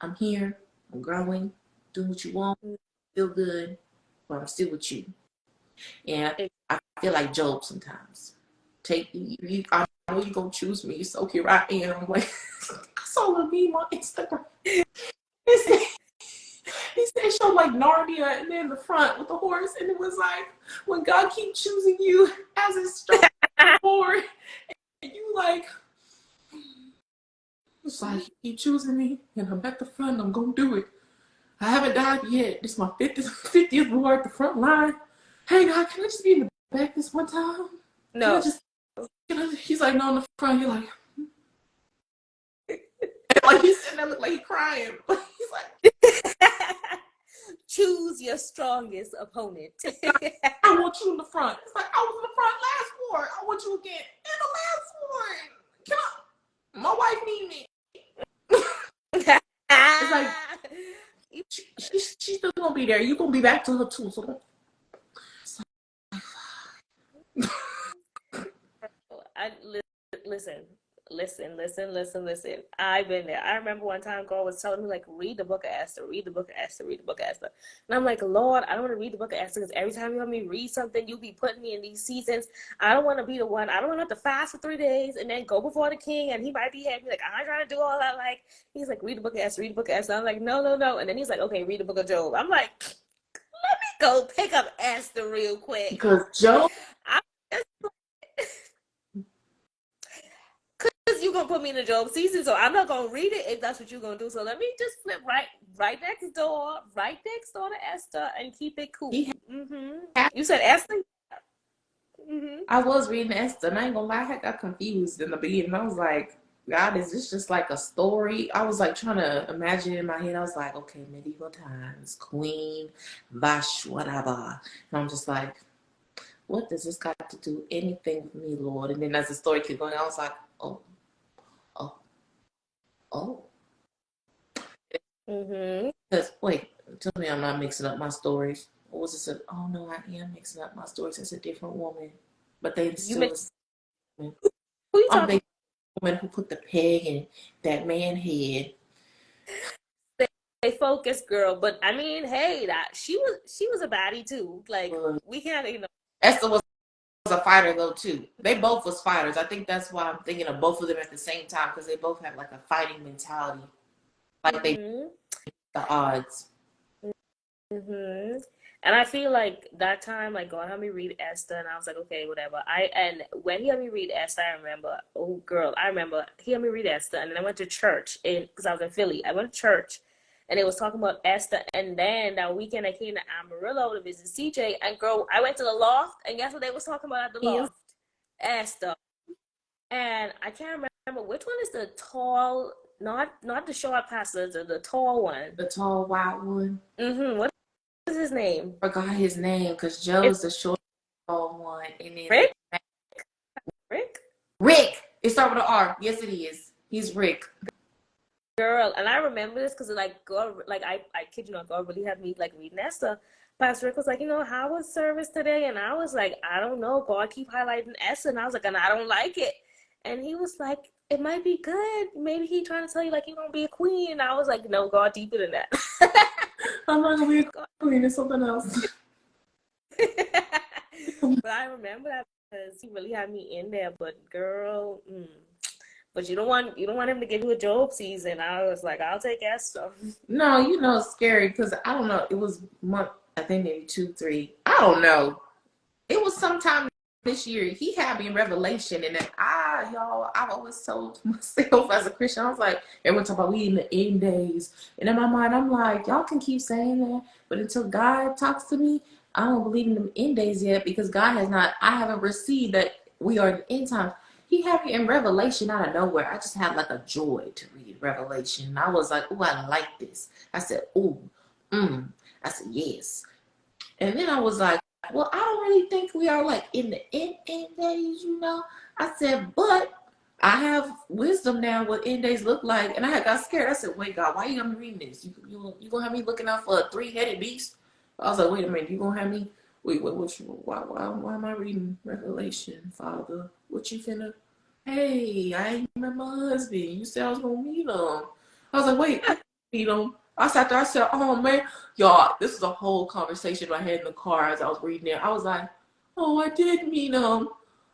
I'm here. I'm growing. Doing what you want. Feel good, but I'm still with you. And I feel like Job sometimes. I know you're gonna choose me, so here I am. Like I saw a meme on Instagram. He said show like Narnia and then the front with the horse, and it was like when God keeps choosing you as his strong forward, and you like it's like he keep choosing me, and I'm at the front. I'm gonna do it. I haven't died yet. This is my 50th war at the front line. Hey, God, can I just be in the back this one time? No. He's like, no, in the front. You're like, like he's sitting there looking like he's crying. He's like, choose your strongest opponent. I want you in the front. It's like, I was in the front last war. I want you again in the last war. Can I? My wife need me. It's like, she's still gonna be there. You're gonna be back to her too. So don't. Listen. I've been there. I remember one time God was telling me, like, read the book of Esther, read the book of Esther, read the book of Esther. And I'm like, Lord, I don't want to read the book of Esther because every time you want me to read something, you be putting me in these seasons. I don't want to be the one. I don't want to have to fast for 3 days and then go before the king and he might be happy. Like, I'm trying to do all that. Like, he's like, read the book of Esther, read the book of Esther. I'm like, no. And then he's like, okay, read the book of Job. I'm like, let me go pick up Esther real quick. Because Job. Because you're going to put me in the Job season, so I'm not going to read it if that's what you're going to do. So let me just flip right next door to Esther and keep it cool. You said Esther? I was reading Esther, and I ain't gonna lie, I got confused in the beginning. I was like, God, is this just like a story? I was like trying to imagine in my head. I was like, okay, medieval times, Queen Vashwaraba. And I'm just like, what does this got to do anything with me, Lord? And then as the story kept going, I was like, oh. Because wait, tell me I'm not mixing up my stories. What was it? Oh no, I am mixing up my stories. It's a different woman, but they still. Who you talking about? Woman who put the peg in that man head. Stay focused, girl. But I mean, hey, she was a baddie too. Like we can't, Esther was a fighter though too. They both was fighters. I think that's why I'm thinking of both of them at the same time, because they both have like a fighting mentality, like they the odds. And I feel like that time, like, God had me read Esther, and I was like, okay, whatever. And when he had me read Esther, I remember he had me read Esther, and then I went to church because I was in Philly. I went to church, and it was talking about Esther. And then that weekend, I came to Amarillo to visit CJ, and girl, I went to the loft, and guess what they was talking about at the loft? Esther. And I can't remember which one is the tall, not the short pastor, the tall one. The tall white one. What is his name? Forgot his name because Joe's the short tall one. And then Rick. It starts with an R. Yes, it is. He's Rick. Girl, and I remember this because like God, like I kid you not, God really had me like reading Esther. Pastor Rick was like, how was service today? And I was like, I don't know. God keep highlighting Esther, and I was like, and I don't like it. And he was like, it might be good. Maybe he trying to tell you like you're gonna be a queen. And I was like, no, God, deeper than that. I'm not gonna be a queen. It's something else. But I remember that because he really had me in there. But girl, But you don't want him to get to a Job season. I was like, I'll take Esther. No, it's scary because I don't know. It was month, I think maybe 2, 3. I don't know. It was sometime this year. He had me in Revelation, and then y'all, I've always told myself as a Christian, I was like, everyone talk about we in the end days, and in my mind, I'm like, y'all can keep saying that, but until God talks to me, I don't believe in the end days yet because God has not. I haven't received that we are in the end times. He had me in Revelation out of nowhere. I just had like a joy to read Revelation, and I was like, oh, I like this. I said, oh, I said yes, and then I was like, well, I don't really think we are like in the end days, I said, but I have wisdom now what end days look like. And I had got scared. I said, wait, God, why you got me reading this? You gonna have me looking out for a 3-headed beast? I was like, wait a minute, you gonna have me why am I reading Revelation, Father? What you finna? Hey, I ain't met my husband. You said I was gonna meet him. I was like, wait, I meet him. I sat there, I said, oh man, y'all, this is a whole conversation I had in the car as I was reading it. I was like, oh, I did meet him.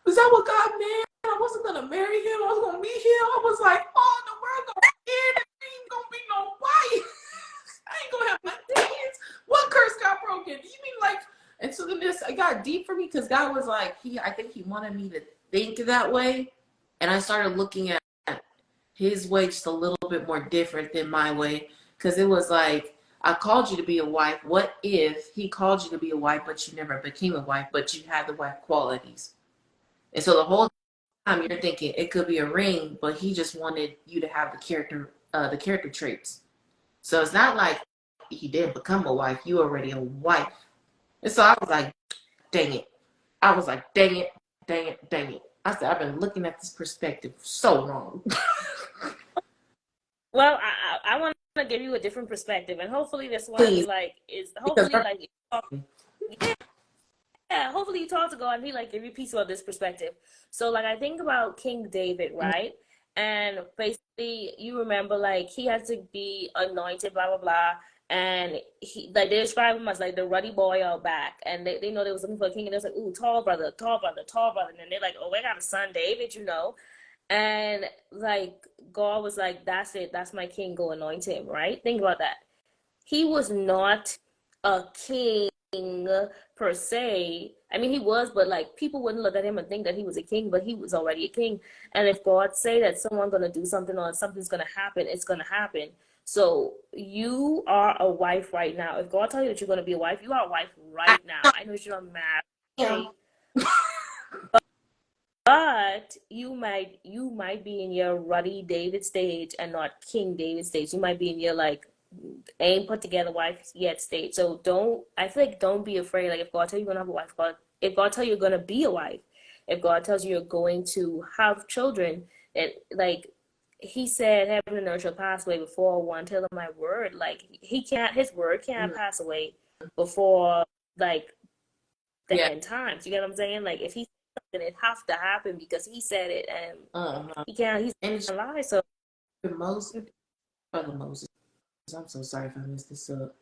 Is that what God meant? I wasn't gonna marry him. I was gonna meet him. I was like, oh, the world gonna end. There ain't gonna be no wife. I ain't gonna have my kids. What curse got broken? You mean like? And so then it got deep for me because God was like, I think He wanted me to think that way, and I started looking at His way just a little bit more different than my way because it was like, I called you to be a wife. What if He called you to be a wife, but you never became a wife, but you had the wife qualities? And so the whole time you're thinking it could be a ring, but He just wanted you to have the character traits. So it's not like He didn't become a wife. You already a wife. And so I was like, dang it. I was like, dang it, dang it, dang it. I said, I've been looking at this perspective for so long. Well, I want to give you a different perspective, and hopefully this one Please. is hopefully like yeah, hopefully you talk to God and He like give you peace about this perspective. So like I think about King David, right? And basically you remember like he had to be anointed, blah blah blah. And he like they describe him as like the ruddy boy out back, and they know they was looking for a king, and they was like, ooh, tall brother, tall brother, tall brother, and then they're like, oh, we got a son, David. And like God was like, that's it, that's my king, go anoint him, right? Think about that. He was not a king per se. I mean, he was, but like people wouldn't look at him and think that he was a king, but he was already a king. And if God say that someone's gonna do something or something's gonna happen, it's gonna happen. So you are a wife right now. If God tell you that you're gonna be a wife, you are a wife right now. I know you're not married, Yeah. but you might be in your ruddy David stage and not King David stage. You might be in your like ain't put together wife yet state. So don't be afraid. Like if God tell you you're gonna have a wife, if God tell you you're gonna be a wife, if God tells you you're going to have children, and like He said, heaven and earth shall pass away before one tell of my word. Like his word can't pass away before like the Yeah. end times. You get what I'm saying? Like if He said something, it has to happen because He said it, and he's not lie. So Moses, Brother Moses. I'm so sorry if I messed this up.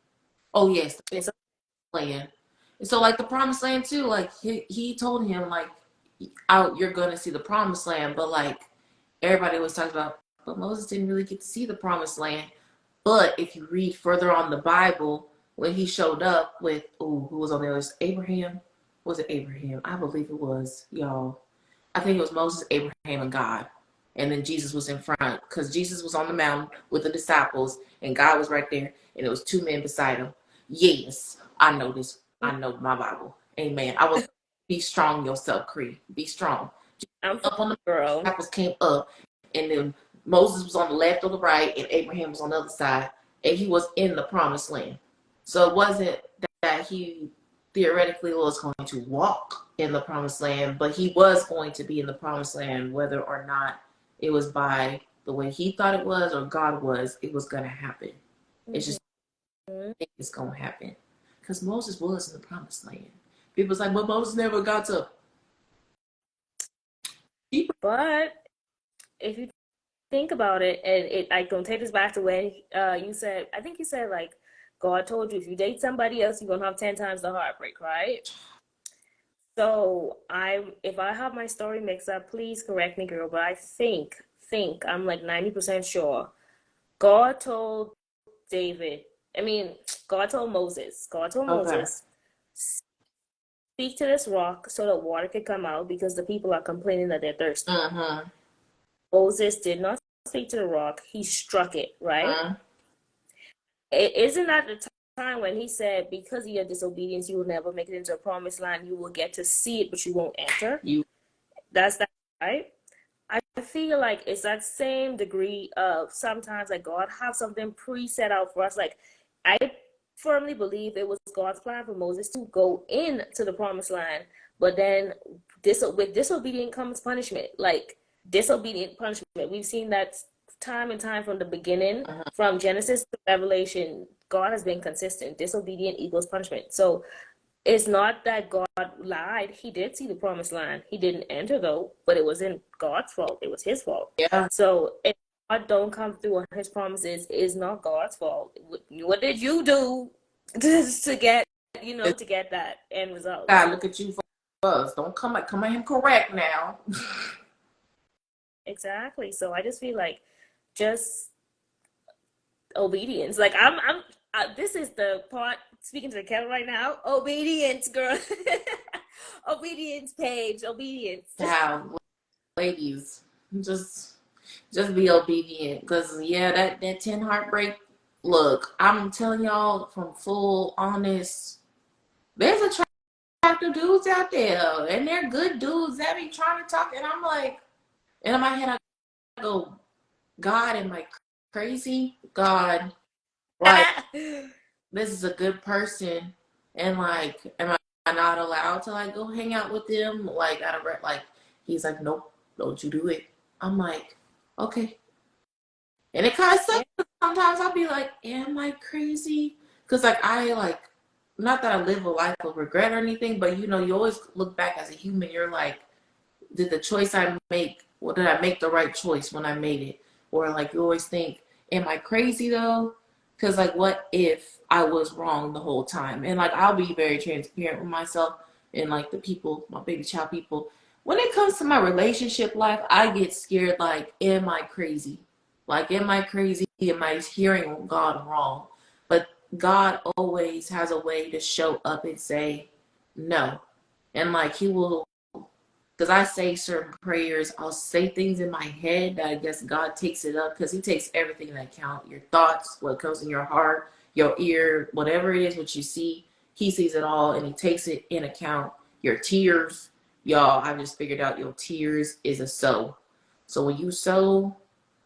Oh yes, it's a plan. And so like the promised land too, like he told him like out you're gonna see the promised land, but like everybody was talking about, but Moses didn't really get to see the promised land. But if you read further on the Bible, when he showed up with who was on there, was Abraham? Was it Abraham? I believe it was, y'all. I think it was Moses, Abraham, and God. And then Jesus was in front because Jesus was on the mountain with the disciples and God was right there and it was 2 men beside him. Yes, I know this. I know my Bible. Amen. I was be strong yourself, Cree. Be strong. I'm Up on the girl. disciples came up and then Moses was on the left or the right and Abraham was on the other side and he was in the promised land. So it wasn't that he theoretically was going to walk in the promised land, but he was going to be in the promised land whether or not it was by the way he thought it was or God was, it was going to happen. It's just it's going to happen because Moses was in the promised land. People's like, but Moses never got to. But if you think about it, and it I don't take this back to when you said, I think you said like God told you if you date somebody else, you're gonna have 10 times the heartbreak, right? So if I have my story mixed up, please correct me, girl. But I think think, I'm like 90% sure, God told David, I mean, God told Okay. Moses, speak to this rock so that water could come out because the people are complaining that they're thirsty. Mm-hmm. Moses did not speak to the rock, he struck it, right? Mm-hmm. Isn't that the time when he said, because of your disobedience, you will never make it into a promised land, you will get to see it, but you won't enter? You. That's that, right? I feel like it's that same degree of sometimes like God have something pre-set out for us. Like I firmly believe it was God's plan for Moses to go into the promised land, but then with disobedient comes punishment. Like disobedient punishment. We've seen that time and time from the beginning, Mm-hmm. from Genesis to Revelation. God has been consistent. Disobedient equals punishment. So it's not that God lied. He did see the promised land. He didn't enter though, but it wasn't God's fault. It was his fault. Yeah. So if God don't come through on his promises, it's not God's fault. What did you do to get, to get that end result? God, look at you first. Don't come at him correct now. Exactly. So I just feel like just obedience. Like this is the part speaking to the kettle right now. Obedience, girl. Obedience, Paige. Obedience. Child, ladies, just be obedient. Because yeah, that 10 heartbreak. Look, I'm telling y'all from full honest. There's attractive dudes out there, and they're good dudes that be trying to talk, and I'm like, and in my head I go, God, am I crazy? God, like this is a good person, and like, am I not allowed to like go hang out with them? Like, out of like, he's like, nope, don't you do it. I'm like, okay, and it kind of sucks. Sometimes I'll be like, am I crazy? Because like I like, not that I live a life of regret or anything, but you always look back as a human. You're like, did the choice I make, well, did I make the right choice when I made it? Or like you always think, am I crazy though? Because like, what if I was wrong the whole time? And like, I'll be very transparent with myself and like the people, my baby child people. When it comes to my relationship life, I get scared. Like, am I crazy? Like, am I crazy? Am I hearing God wrong? But God always has a way to show up and say no. And like, He will, because I say certain prayers, I'll say things in my head that I guess God takes it up because He takes everything into account. Your thoughts, what comes in your heart, your ear, whatever it is, what you see, He sees it all and He takes it in account. Your tears, y'all, I just figured out your tears is a sow. So when you sow,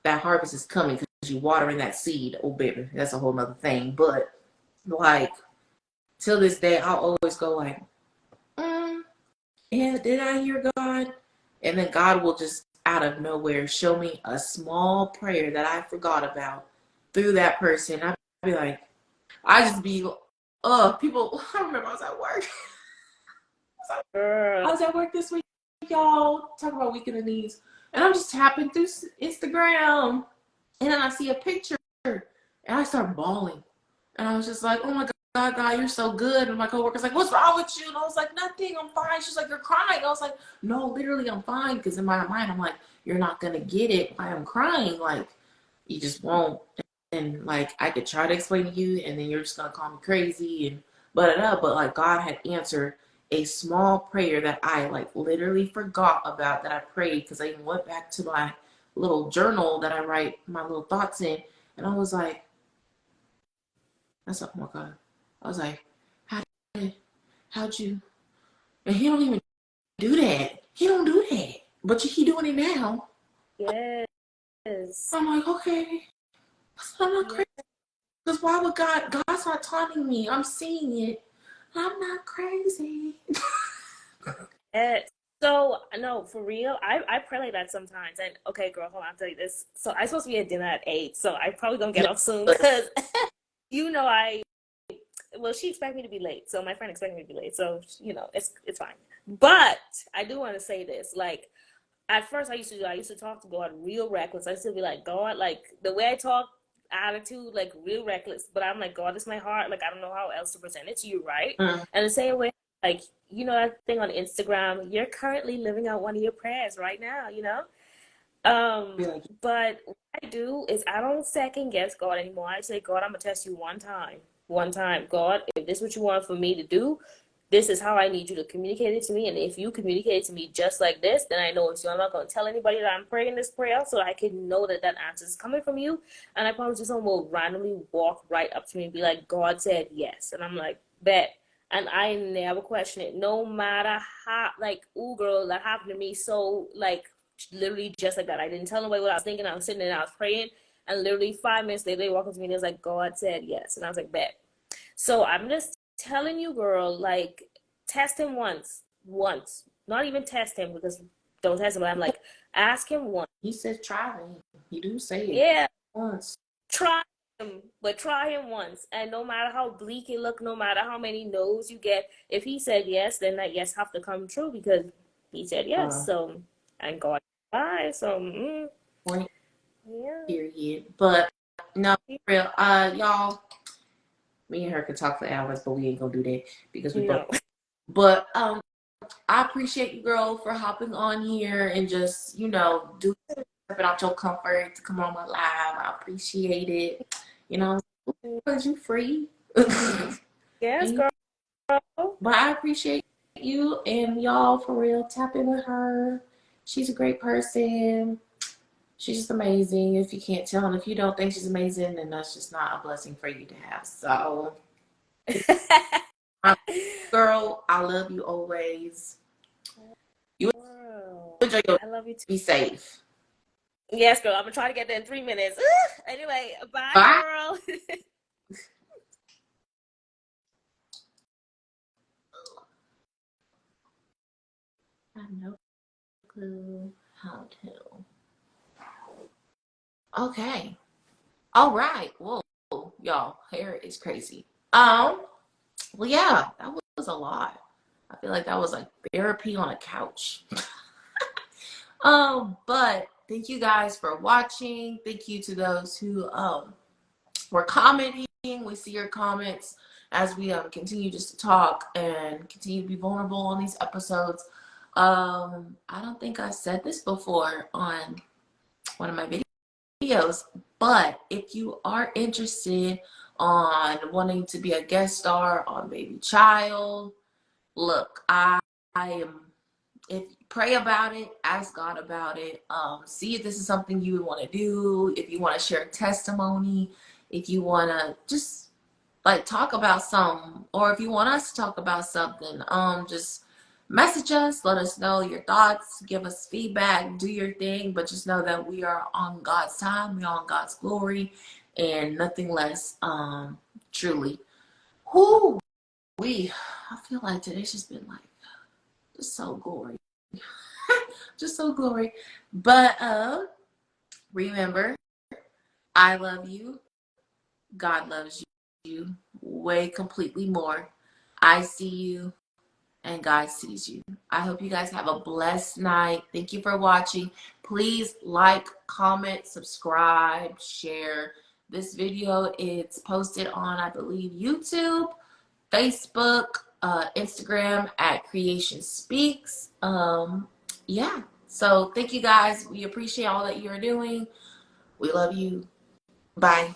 that harvest is coming because you watering that seed. Oh, baby, that's a whole nother thing. But like, till this day, I'll always go like, yeah, did I hear God? And then God will just out of nowhere show me a small prayer that I forgot about through that person. I'd be like, I just be, people, I remember I was at work. I was at work this week, y'all. Talk about week in the knees. And I'm just tapping through Instagram. And then I see a picture and I start bawling. And I was just like, oh my God, you're so good. And my coworker's like, what's wrong with you? And I was like, nothing, I'm fine. She's like, you're crying. I was like, no, literally, I'm fine. Because in my mind, I'm like, you're not going to get it why I'm crying. Like, you just won't. And like, I could try to explain to you, and then you're just going to call me crazy and but like, God had answered a small prayer that I like literally forgot about that I prayed because I even went back to my little journal that I write my little thoughts in. And I was like, that's oh my God. I was like, how'd you? And He don't even do that. He don't do that. But He doing it now. Yes. I'm like, okay. I'm not crazy. Because why would God's not taunting me. I'm seeing it. I'm not crazy. So no, for real, I pray like that sometimes. And okay, girl, hold on, I'll tell you this. So I'm supposed to be at dinner at 8, so I probably gonna get off soon because I well, she expected me to be late, so my friend expected me to be late, so it's fine. But I do want to say this, like at first I used to talk to God real reckless. I used to be like, God, like the way I talk, attitude, like real reckless. But I'm like, God, it's my heart. Like I don't know how else to present it to you, right? And the same way, like that thing on Instagram, you're currently living out one of your prayers right now. But what I do is I don't second guess God anymore. I say, God, I'm gonna test you one time. One time. God, if this is what you want for me to do, this is how I need you to communicate it to me. And if you communicate it to me just like this, then I know it's you. I'm not gonna tell anybody that I'm praying this prayer so I can know that that answer is coming from you. And I promise you, someone will randomly walk right up to me and be like, God said yes. And I'm like, bet. And I never question it, no matter how, like, ooh, girl, that happened to me. So, like, literally just like that. I didn't tell nobody what I was thinking. I was sitting there, I was praying, and literally 5 minutes later, they walked up to me and it was like, God said yes. And I was like, bet. So I'm just telling you, girl, like, test him once. Not even test him because don't test him, but I'm like, ask him once. He said try me. He do say it Yeah, once. try him, but try him once. And no matter how bleak it look, no matter how many no's you get, if he said yes, then that yes have to come true because he said yes. So, and God, bye. So, Point yeah. period. But no, for real. Y'all, me and her could talk for hours, but we ain't gonna do that because we both. No. But I appreciate you, girl, for hopping on here and just do stepping out your comfort to come on my live. I appreciate it. Because you free. Yes, girl. But I appreciate you and y'all for real. Tap in with her. She's a great person. She's just amazing. If you can't tell, and if you don't think she's amazing, then that's just not a blessing for you to have. So, girl, I love you always. You enjoy your. I love you too. Be safe. Yes, girl. I'm gonna try to get there in 3 minutes. Anyway, bye, Bye. girl. I have no clue how to. Okay. All right. Whoa, y'all, hair is crazy. Well, yeah, that was a lot. I feel like that was like therapy on a couch. But thank you guys for watching. Thank you to those who were commenting. We see your comments as we continue just to talk and continue to be vulnerable on these episodes. I don't think I said this before on one of my videos, but if you are interested on wanting to be a guest star on Baby Child, look, I am. If pray about it, ask God about it. See if this is something you would want to do. If you want to share a testimony, if you want to just like talk about something, or if you want us to talk about something, just message us. Let us know your thoughts. Give us feedback. Do your thing, but just know that we are on God's time. We're on God's glory, and nothing less. Truly, whoo, I feel like today's just been like just so glory. Just so glory. But remember, I love you. God loves you way completely more. I see you and God sees you. I hope you guys have a blessed night. Thank you for watching. Please like, comment, subscribe, share. This video is posted on, I believe, YouTube, Facebook, Instagram at Creation Speaks. Yeah. So thank you guys. We appreciate all that you're doing. We love you. Bye.